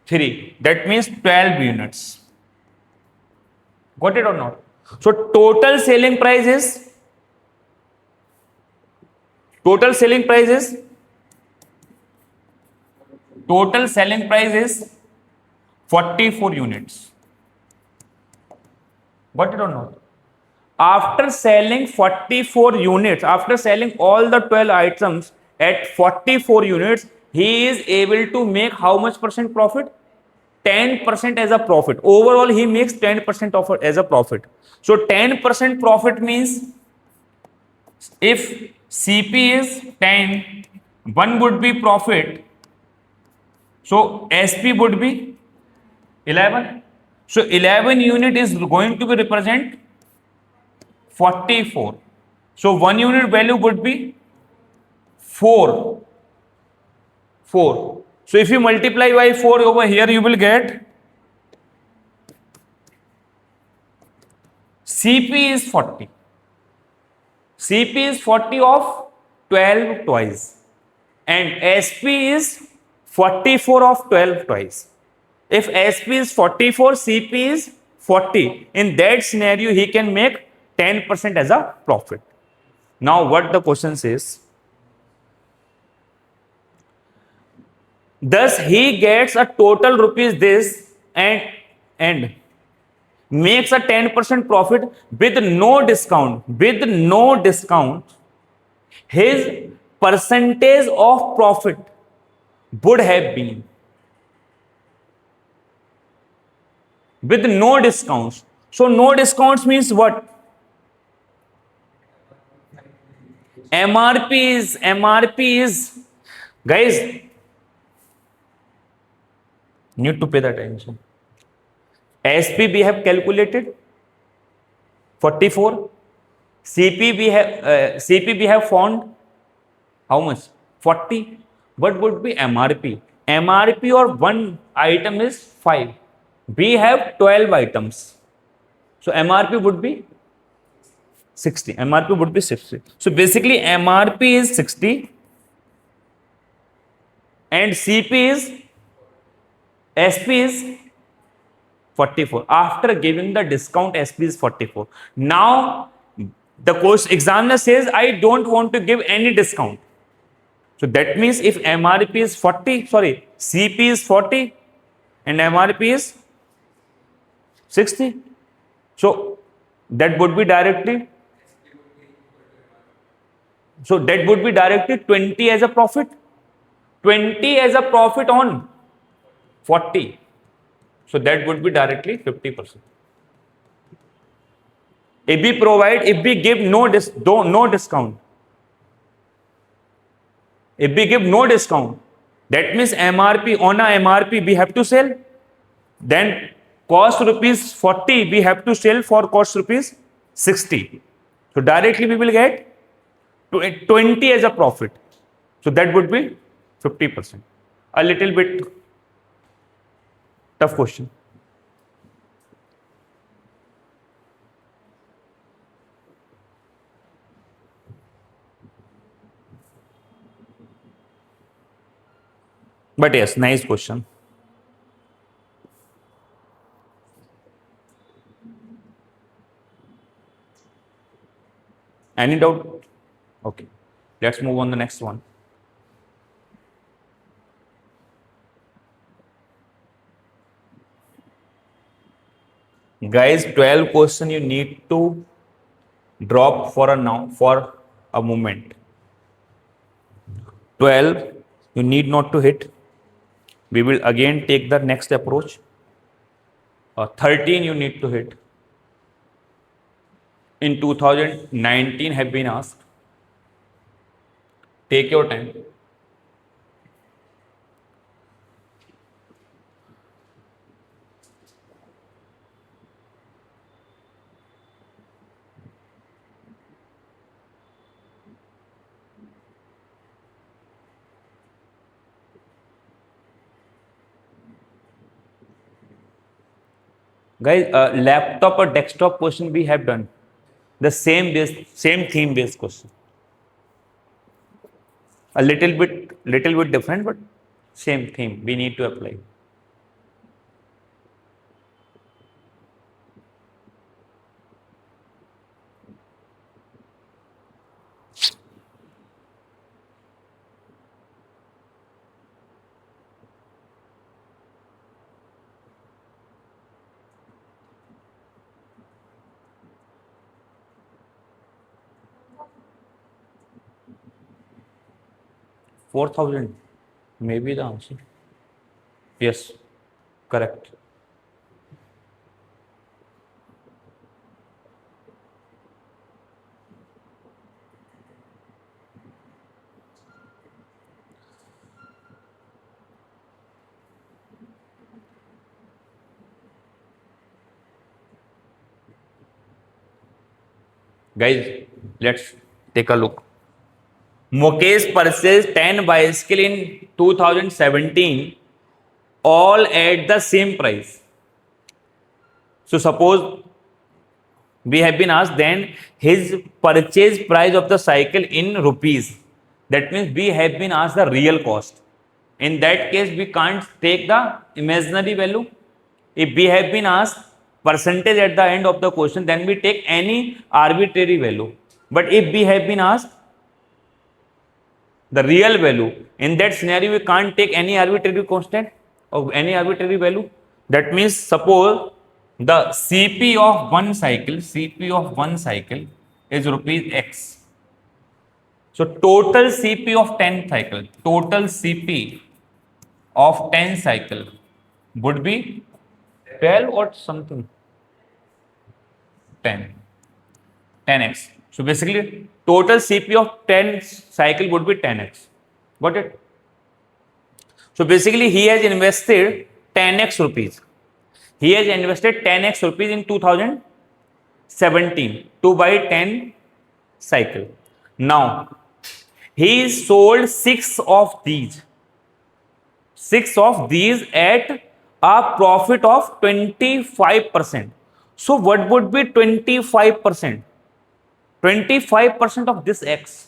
3. That means 12 units. Got it or not? So total selling price is 44 units. Got it or not? After selling 44 units, after selling all the 12 items at 44 units, he is able to make how much percent profit? 10% as a profit. Overall, he makes 10% of it as a profit. So 10% profit means if CP is 10, 1 would be profit. So SP would be 11. So 11 unit is going to be represent 44. So 1 unit value would be 4. So if you multiply by 4 over here, you will get CP is 40. CP is 40 of 12 twice. And SP is 44 of 12 twice. If SP is 44, CP is 40. In that scenario, he can make 10% as a profit. Now, what the question says? Thus, he gets a total rupees this and makes a 10% profit with no discount. With no discount, his percentage of profit would have been with no discounts. So no discounts means what? MRP is guys, Need to pay the attention. SP we have calculated 44. CP we have found how much? 40. What would be MRP? MRP or one item is 5. We have 12 items. So MRP would be 60. MRP would be 60. So basically MRP is 60 and CP is SP is 44. After giving the discount, SP is 44. Now the course examiner says I don't want to give any discount. So that means if MRP is 40, sorry, CP is 40 and MRP is 60. So that would be directly 20 as a profit. 20 as a profit on 40. So that would be directly 50%. If we give no discount, if we give no discount, that means MRP, on a MRP we have to sell. Then cost rupees 40 we have to sell for cost rupees 60. So directly we will get 20 as a profit. So that would be 50%. A little bit tough question. But yes, nice question. Any doubt? Okay. Let's move on the next one. Guys, 12 question you need to drop for a moment. 12 you need not to hit. We will again take the next approach. 13 you need to hit. In 2019 have been asked. Take your time. Guys, laptop or desktop question we have done. The same theme based question. A little bit different, but same theme we need to apply. $4,000 may be the answer. Yes, correct. Guys, let's take a look. Mukesh purchased 10 bicycles in 2017, all at the same price. So suppose we have been asked then his purchase price of the cycle in rupees. That means we have been asked the real cost. In that case, we can't take the imaginary value. If we have been asked percentage at the end of the question, then we take any arbitrary value. But if we have been asked the real value, in that scenario we can't take any arbitrary constant or any arbitrary value. That means suppose the CP of one cycle is rupees X. So total CP of 10 cycle would be 12 or something, 10x. So basically total CP of 10 cycle would be 10x. Got it? So basically he has invested 10x rupees. He has invested 10x rupees in 2017 to buy 10 cycle. Now, he sold 6 of these at a profit of 25%. So what would be 25%? 25% of this x.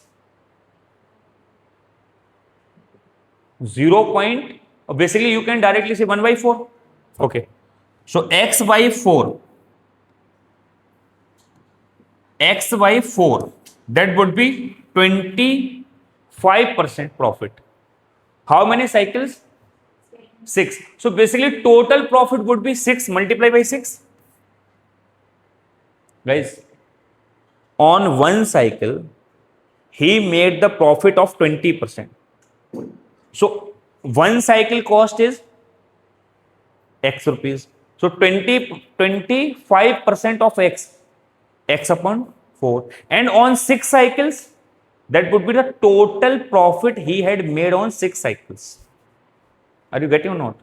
0. Basically, you can directly say 1 by 4. Okay. So x by 4. X by 4. That would be 25% profit. How many cycles? 6. So basically, total profit would be 6 multiplied by 6. Guys, on one cycle, he made the profit of 20%. So one cycle cost is x rupees. So 25% of x upon 4. And on 6 cycles, that would be the total profit he had made on 6 cycles. Are you getting or not?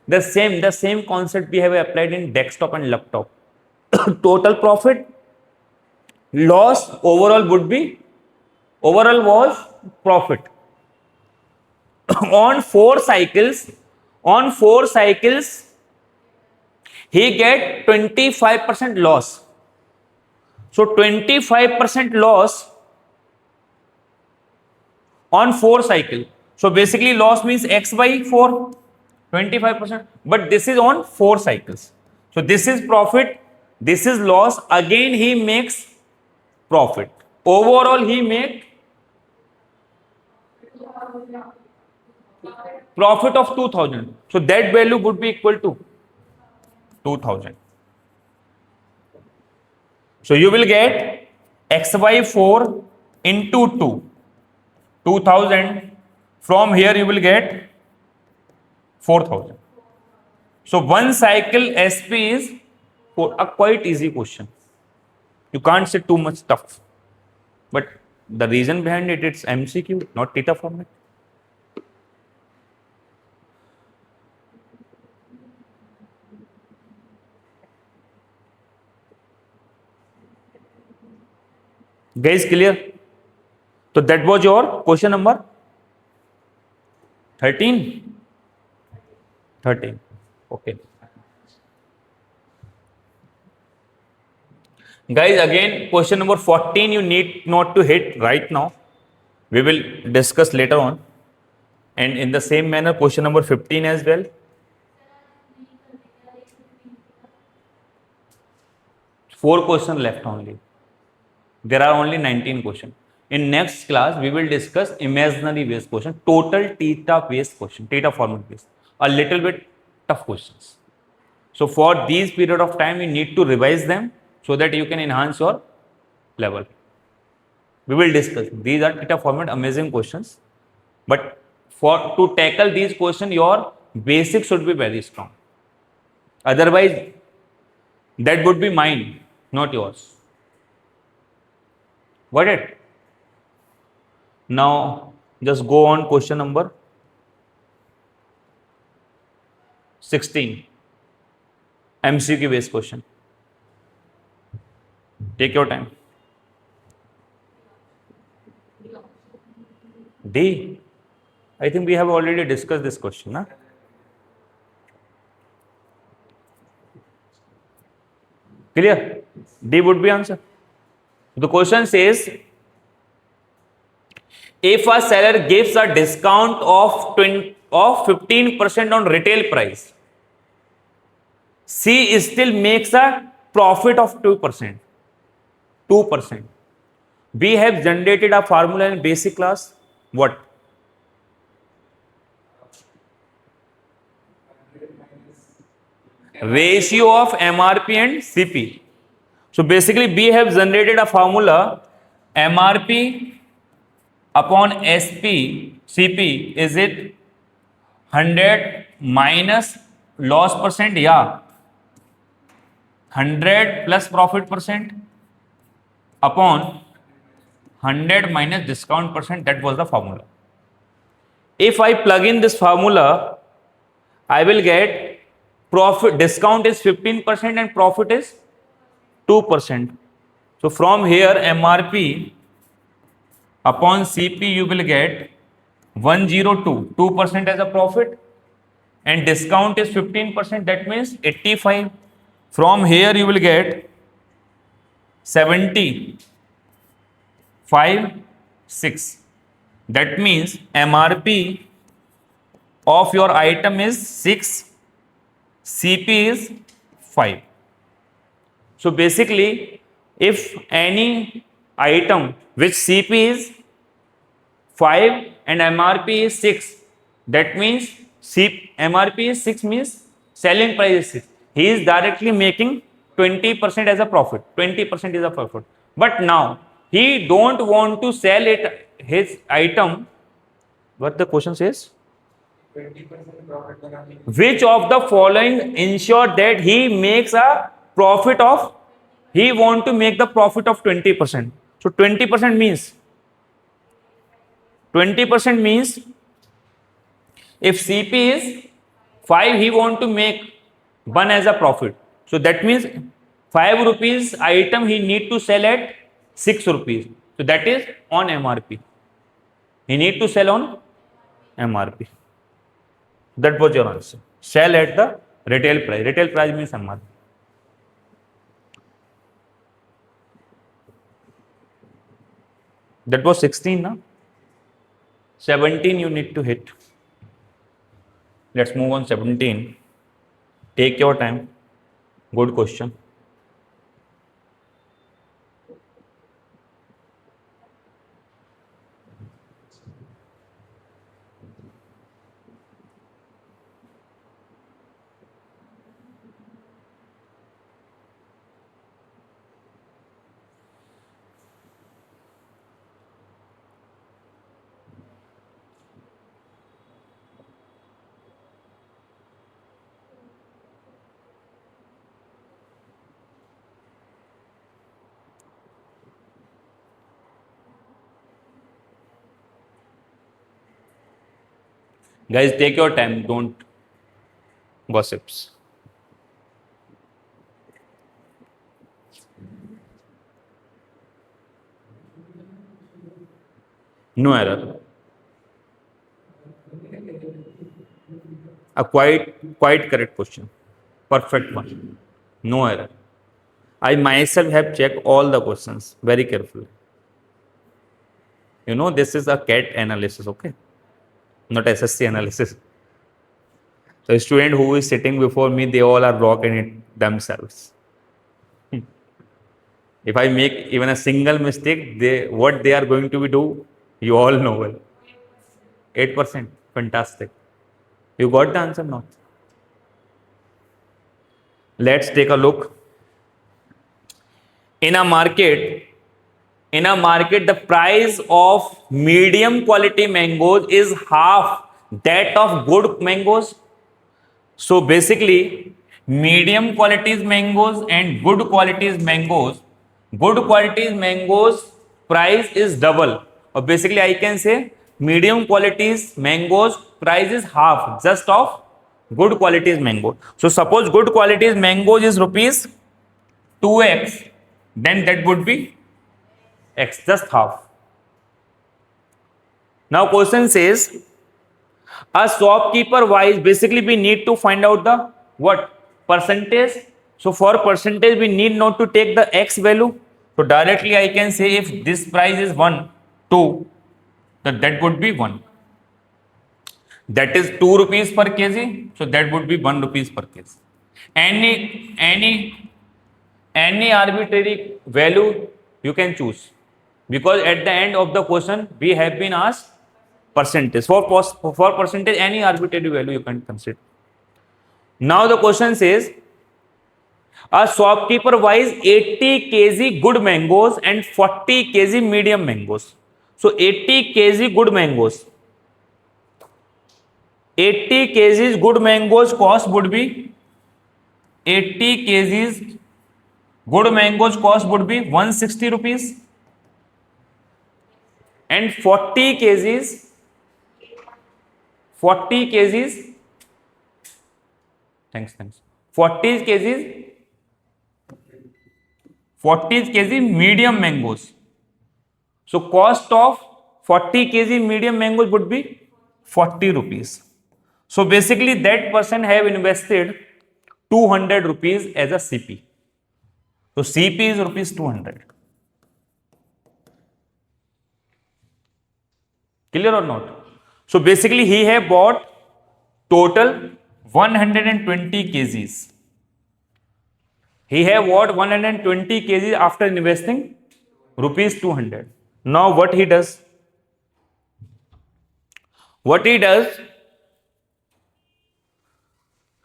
The same concept we have applied in desktop and laptop. Total profit, loss, overall was profit. on 4 cycles, he get 25% loss. So 25% loss on 4 cycle. So basically loss means x by 4, 25%. But this is on 4 cycles. So this is profit, this is loss. Again he makes profit. Overall he make profit of 2000. So that value would be equal to 2000. So you will get x by 4 into 2. 2000. From here you will get 4000. So one cycle SP is a quite easy question. You can't say too much stuff. But the reason behind it, it's MCQ, not theta format. Guys, clear? So that was your question number 13. Okay. Guys, again, question number 14 you need not to hit right now. We will discuss later on. And in the same manner, question number 15 as well. Four questions left only. There are only 19 questions. In next class, we will discuss imaginary based question, total theta based question, theta format based, a little bit tough questions. So for these period of time, you need to revise them so that you can enhance your level. We will discuss. These are theta format amazing questions. But to tackle these questions, your basics should be very strong. Otherwise, that would be mine, not yours. Got it? Now, just go on question number 16. MCQ based question. Take your time. D. I think we have already discussed this question. Huh? Clear? D would be answer. The question says, if a seller gives a discount of 15% on retail price, C still makes a profit of 2%. We have generated a formula in basic class. What? Ratio of MRP and CP. So basically we have generated a formula MRP upon SP CP, is it 100 minus loss percent? Yeah, 100 plus profit percent upon 100 minus discount percent. That was the formula. If I plug in this formula, I will get profit discount is 15% and profit is 2%. So from here MRP upon CP you will get 102, 2% as a profit, and discount is 15%, that means 85. From here you will get 75, 6. That means MRP of your item is 6, CP is 5. So basically, if any item which CP is 5 and MRP is 6, that means MRP is 6 means selling price is 6. He is directly making 20% as a profit. 20% is a profit. But now he don't want to sell it his item. What the question says? 20% profit बनाने Which of the following ensure that he makes a profit of, he want to make the profit of 20%. So 20% means 20% means if CP is 5, he want to make 1 as a profit. So that means 5 rupees item he need to sell at 6 rupees. So that is on MRP. He need to sell on MRP. That was your answer. Sell at the retail price. Retail price means MRP. That was 16, na? 17 you need to hit. Let's move on 17. Take your time. Good question. Guys, take your time. Don't gossips. No error. A quite correct question. Perfect one. No error. I myself have checked all the questions very carefully. You know, this is a CAT analysis, okay? Not SSC analysis. The student who is sitting before me, they all are rocking it themselves. If I make even a single mistake, what they are going to do, you all know well. 8%. Fantastic. You got the answer now. Let's take a look. In a market, the price of medium quality mangoes is half that of good mangoes. So basically, medium qualities mangoes and good qualities mangoes price is double. Or basically, I can say medium qualities mangoes price is half just of good qualities mango. So suppose good qualities mangoes is rupees 2x, then that would be x, just half. Now question says a shopkeeper wise, basically we need to find out the what percentage. So for percentage we need not to take the x value. So directly I can say if this price is 1, 2, then that would be 1. That is 2 rupees per kg. So that would be 1 rupees per kg. Any arbitrary value you can choose, because at the end of the question we have been asked percentage. For percentage, any arbitrary value you can consider. Now the question says a shopkeeper buys 80 kg good mangoes and 40 kg medium mangoes. So 80 kg good mangoes. 80 kgs good mangoes cost would be 80 kgs good mangoes cost would be 160 rupees, and 40 kgs Thanks. 40 kgs, 40 kg medium mangoes. So cost of 40 kg medium mangoes would be 40 rupees. So basically that person have invested 200 rupees as a CP. So CP is rupees 200. Clear or not? So basically he have bought total 120 kgs. He have bought 120 kgs after investing rupees 200. Now what he does? What he does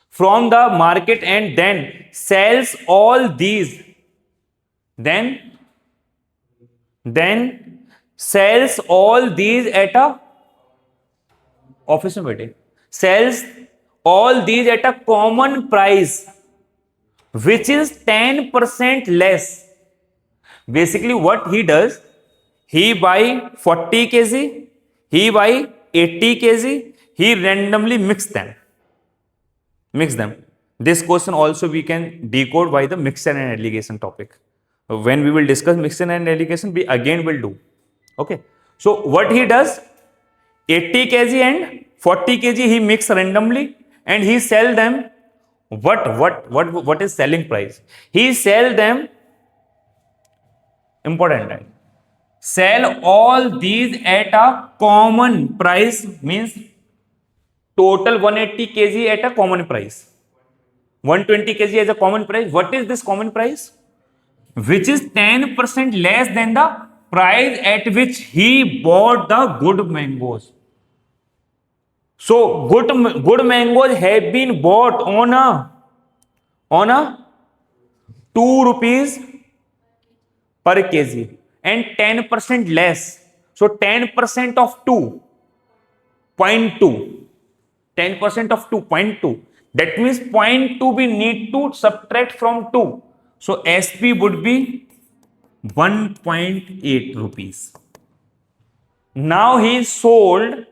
from the market and then sells all these. Then sells all these at a office में बैठे sells all these at a common price which is 10% less. Basically what he does, he buy 40 kg, he buy 80 kg, he randomly mix them. This question also we can decode by the mixture and aggregation topic. When we will discuss mixture and aggregation, we again will do. Okay, so what he does, 80 kg and 40 kg he mix randomly and he sell them. What is selling price? He sell them, important time, sell all these at a common price, means total 180 kg at a common price, 120 kg as a common price. What is this common price? Which is 10% less than the price at which he bought the good mangoes. So good mangoes have been bought on a 2 rupees per kg and 10% less. So 10% of 2.2, 10% of 2.2. That means 0.2 we need to subtract from 2. So SP would be 1.8 rupees. Now he sold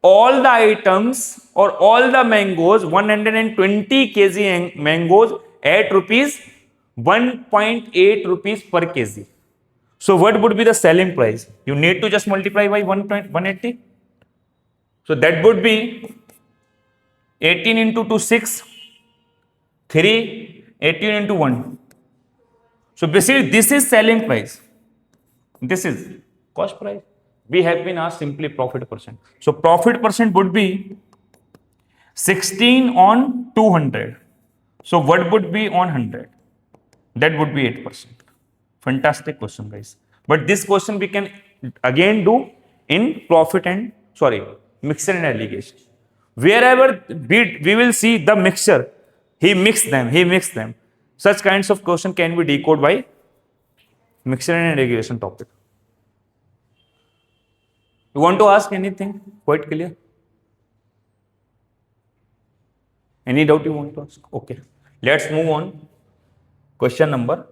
all the items or all the mangoes, 120 kg mangoes at rupees 1.8 rupees per kg. So what would be the selling price? You need to just multiply by 180. So that would be 18 into 2, 6, 3, 18 into 1. So basically this is selling price. This is cost price. We have been asked simply profit percent. So profit percent would be 16 on 200. So what would be on 100? That would be 8%. Fantastic question, guys. But this question we can again do in mixture and aggregation. Wherever we will see the mixture, he mixed them. Such kinds of question can be decoded by mixture and aggregation topic. You want to ask anything? Quite clear? Any doubt you want to ask? Okay. Let's move on. Question number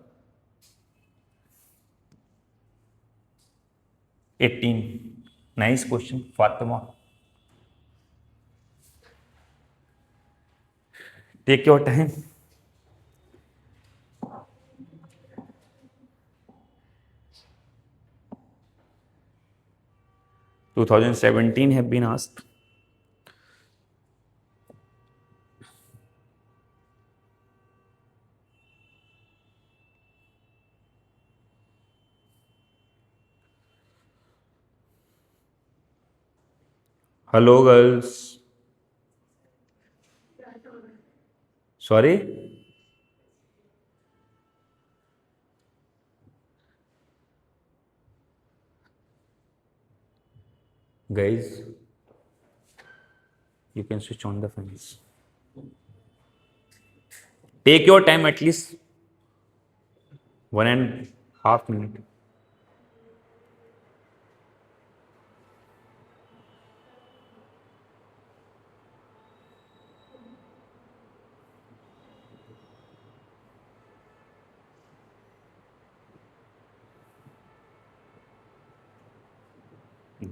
18. Nice question, Fatima. Take your time. (2017) have been asked. Hello, girls. Sorry? Guys, you can switch on the fans. Take your time, at least 1.5 minutes.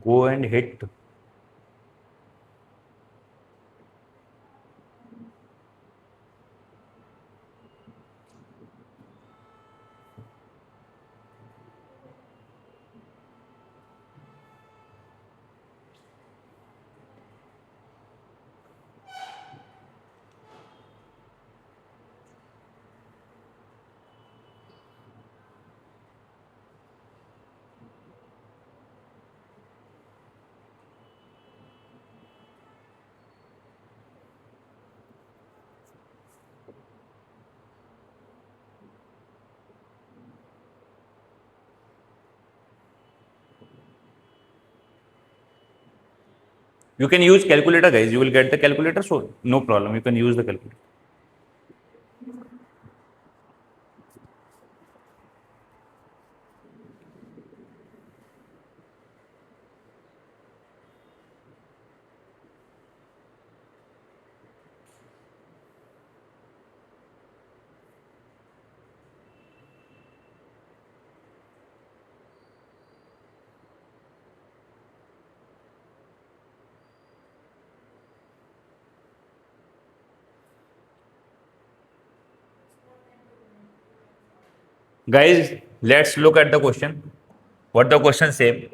Go and hit. You can use calculator, guys. You will get the calculator, so no problem. You can use the calculator. Guys, let's look at the question. What the question say?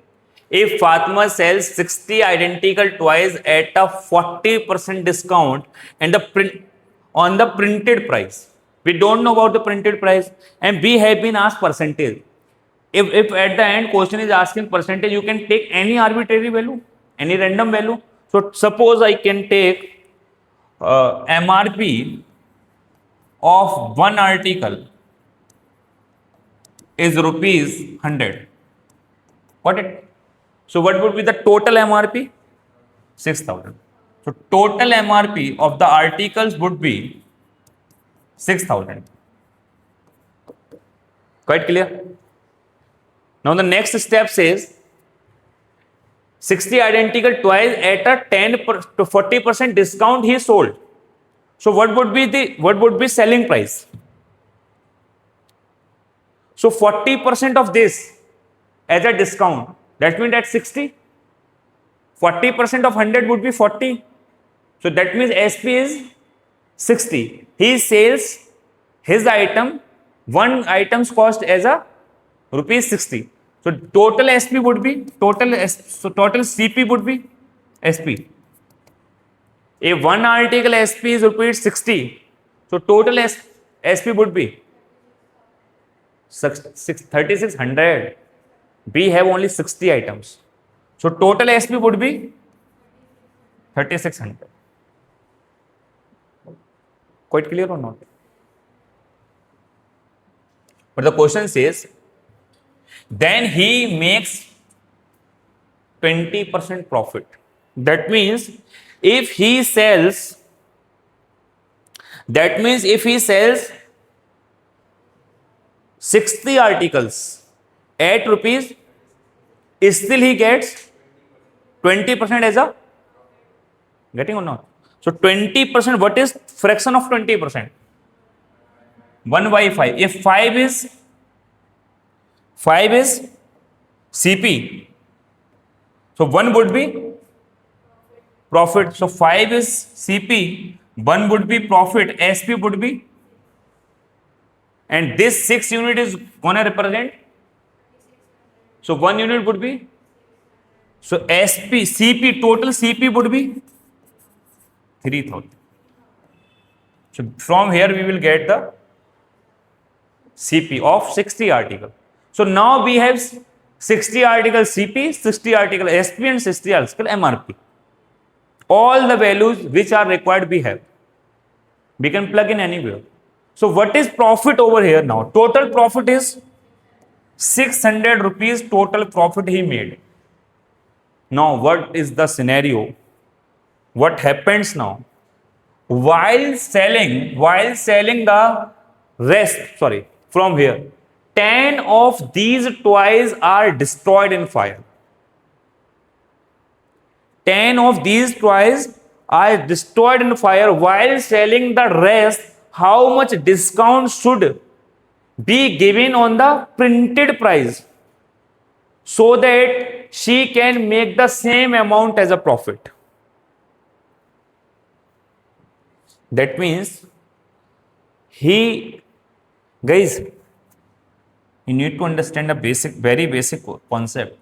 If Fatima sells 60 identical toys at a 40% discount and the print on the printed price, we don't know about the printed price, and we have been asked percentage. If at the end question is asking percentage, you can take any arbitrary value, any random value. So suppose I can take MRP of one article is rupees 100. Got it? So what would be the total MRP? 6,000. So total MRP of the articles would be 6,000. Quite clear? Now the next step says 60 identical toys at a 10 to 40% discount he sold. So what would be selling price? So 40% of this as a discount, that means at 60, 40% of 100 would be 40. So that means SP is 60. He sells his item, one item's cost as a rupees 60. So total SP would be, total CP would be SP. If one article SP is rupees 60, so total SP would be 3,600. We have only 60 items. So total SP would be 3,600. Quite clear or not? But the question says, then he makes 20% profit. That means if he sells 60 articles at rupees, still he gets 20% as a, getting or not? So 20%, what is fraction of 20%? 1 by 5. If 5 is CP, so 1 would be profit. So 5 is CP, 1 would be profit, SP would be, and this 6 unit is gonna represent, so 1 unit would be, so CP, total CP would be 3,000. So from here we will get the CP of 60 article. So now we have 60 article CP, 60 article SP and 60 article MRP. All the values which are required we have. We can plug in anywhere. So what is profit over here now? Total profit is 600 rupees total profit he made. Now what is the scenario? What happens now? While selling the rest, from here, 10 of these toys are destroyed in fire. 10 of these toys are destroyed in fire. While selling the rest, how much discount should be given on the printed price so that she can make the same amount as a profit? That means guys, you need to understand a very basic concept.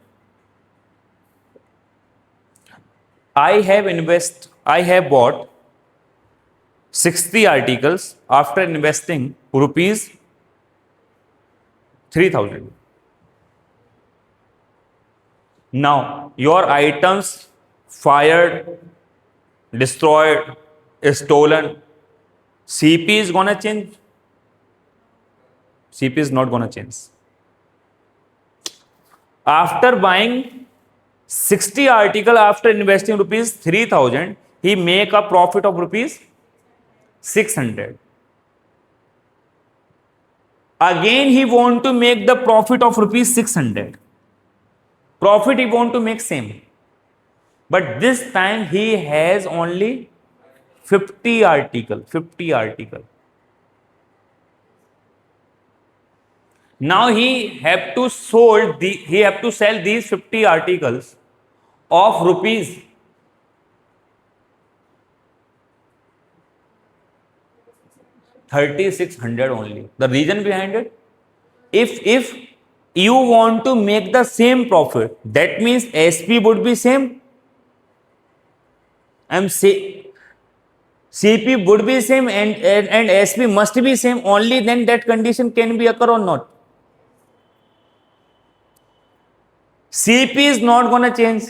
I have bought 60 articles after investing rupees 3,000. Now, your items fired, destroyed, stolen, CP is gonna change? CP is not gonna change. After buying 60 article after investing rupees 3000, he make a profit of rupees 600. Again, he want to make the profit of rupees 600. Profit he want to make same. But this time he has only 50 article. Now he have to sell these 50 articles of rupees 3600 only. The reason behind it, if you want to make the same profit, that means SP would be same and CP would be same and SP must be same. Only then that condition can be occur or not. CP is not gonna change.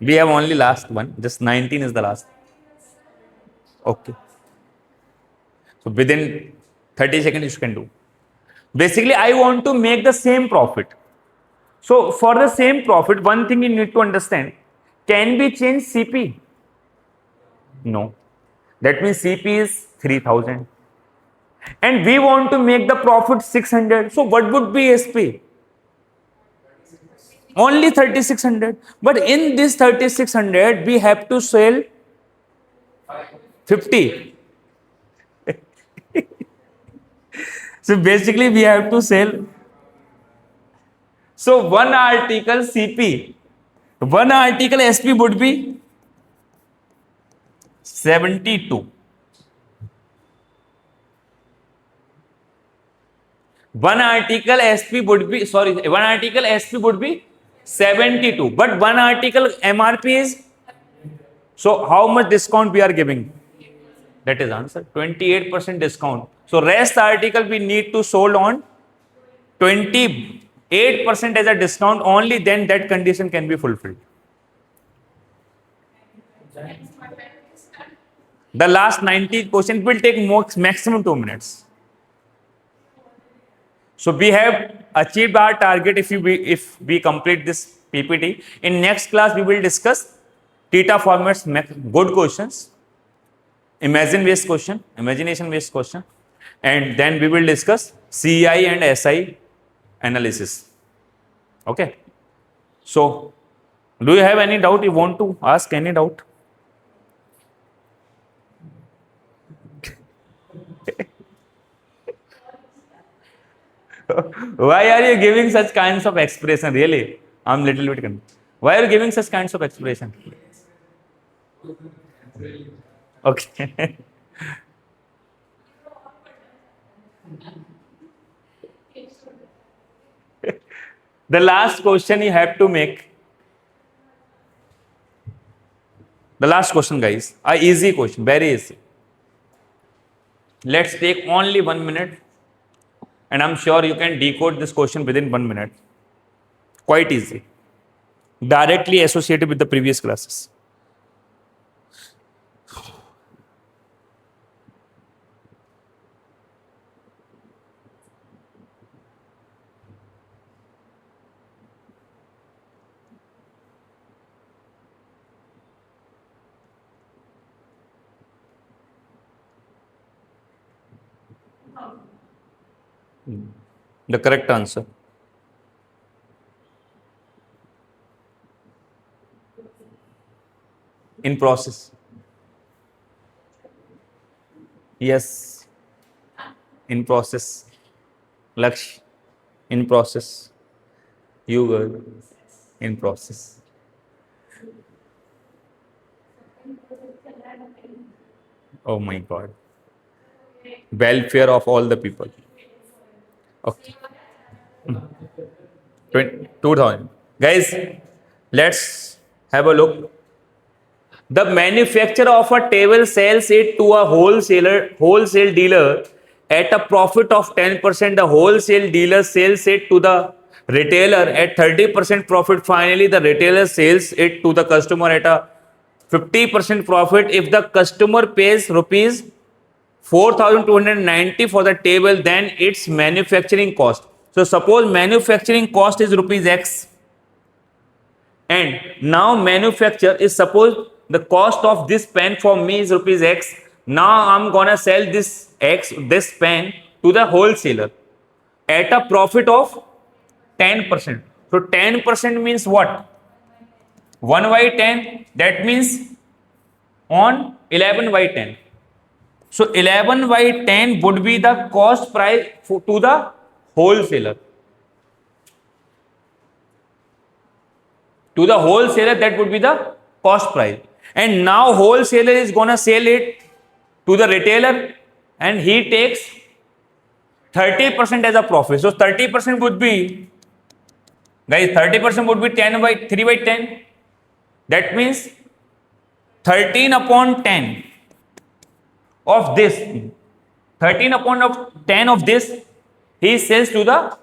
We have only last one, just 19 is the last. Okay. So within 30 seconds you can do. Basically, I want to make the same profit. So for the same profit, one thing you need to understand, can we change CP? No. That means CP is 3000. And we want to make the profit 600. So what would be SP? Only 3600. But in this 3600, we have to sell 50. So basically, we have to sell. So one article CP, one article SP would be 72. One article SP would be 72, but one article MRP is, so how much discount we are giving? That is answer, 28% discount. So rest article we need to sold on 28% as a discount, only then that condition can be fulfilled. The last 90 question will take maximum 2 minutes. So we have achieved our target if we complete this PPT. In next class, we will discuss theta formats, good questions, imagination based question, and then we will discuss CI and SI analysis. Okay. So, do you have any doubt? You want to ask any doubt? Why are you giving such kinds of expression? Really, I'm little bit confused. Why are you giving such kinds of expression? Okay. The last question you have to make. The last question, guys. A easy question, very easy. Let's take only 1 minute. And I'm sure you can decode this question within 1 minute. Quite easy. Directly associated with the previous classes. The correct answer. In process. Yes. In process. Laksh. In process. You girl. In process. Oh my God. Welfare of all the people. Okay. 2000. Guys, let's have a look. The manufacturer of a table sells it to a wholesale dealer at a profit of 10%. The wholesale dealer sells it to the retailer at 30% profit. Finally, the retailer sells it to the customer at a 50% profit if the customer pays rupees 4,290 for the table, then its manufacturing cost. So suppose manufacturing cost is rupees X, and now manufacture is, suppose the cost of this pen for me is rupees X. Now I'm gonna sell this this pen to the wholesaler at a profit of 10%. So 10% means what? 1 by 10, that means on 11 by 10. So 11 by 10 would be the cost price to the wholesaler. To the wholesaler, that would be the cost price. And now wholesaler is gonna sell it to the retailer, and he takes 30% as a profit. So 30% would be, guys, 30% would be 10 by 3 by 10. That means 13 upon 10 of this, 13 upon 10 of this, he sells to the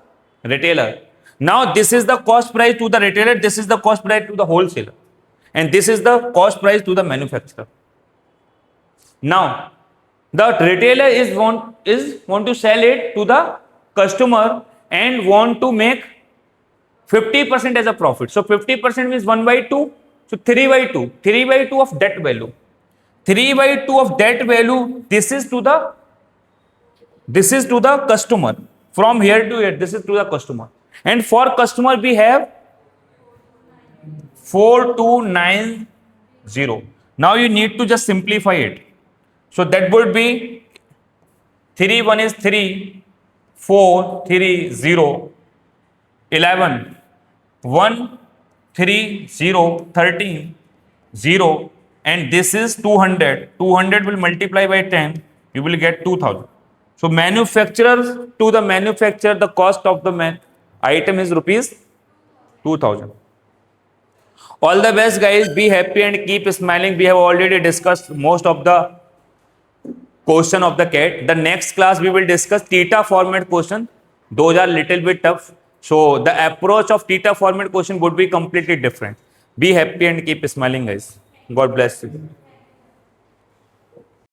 retailer. Now this is the cost price to the retailer, this is the cost price to the wholesaler, and this is the cost price to the manufacturer. Now the retailer is want to sell it to the customer and want to make 50% as a profit. So 50% means 1 by 2. So 3 by 2. 3 by 2 of that value. 3 by 2 of that value, this is to the customer. From here to here, this is to the customer. And for customer, we have 4290. Now you need to just simplify it. So that would be 3 1 is 3, 4 3 0, 11, 1 3 0, 13 0, and this is 200. 200 will multiply by 10, you will get 2000. So manufacturer to the manufacturer, the cost of the item is rupees 2000. All the best, guys. Be happy and keep smiling. We have already discussed most of the question of the CAT. The next class we will discuss theta format question. Those are little bit tough. So the approach of theta format question would be completely different. Be happy and keep smiling, guys. God bless you.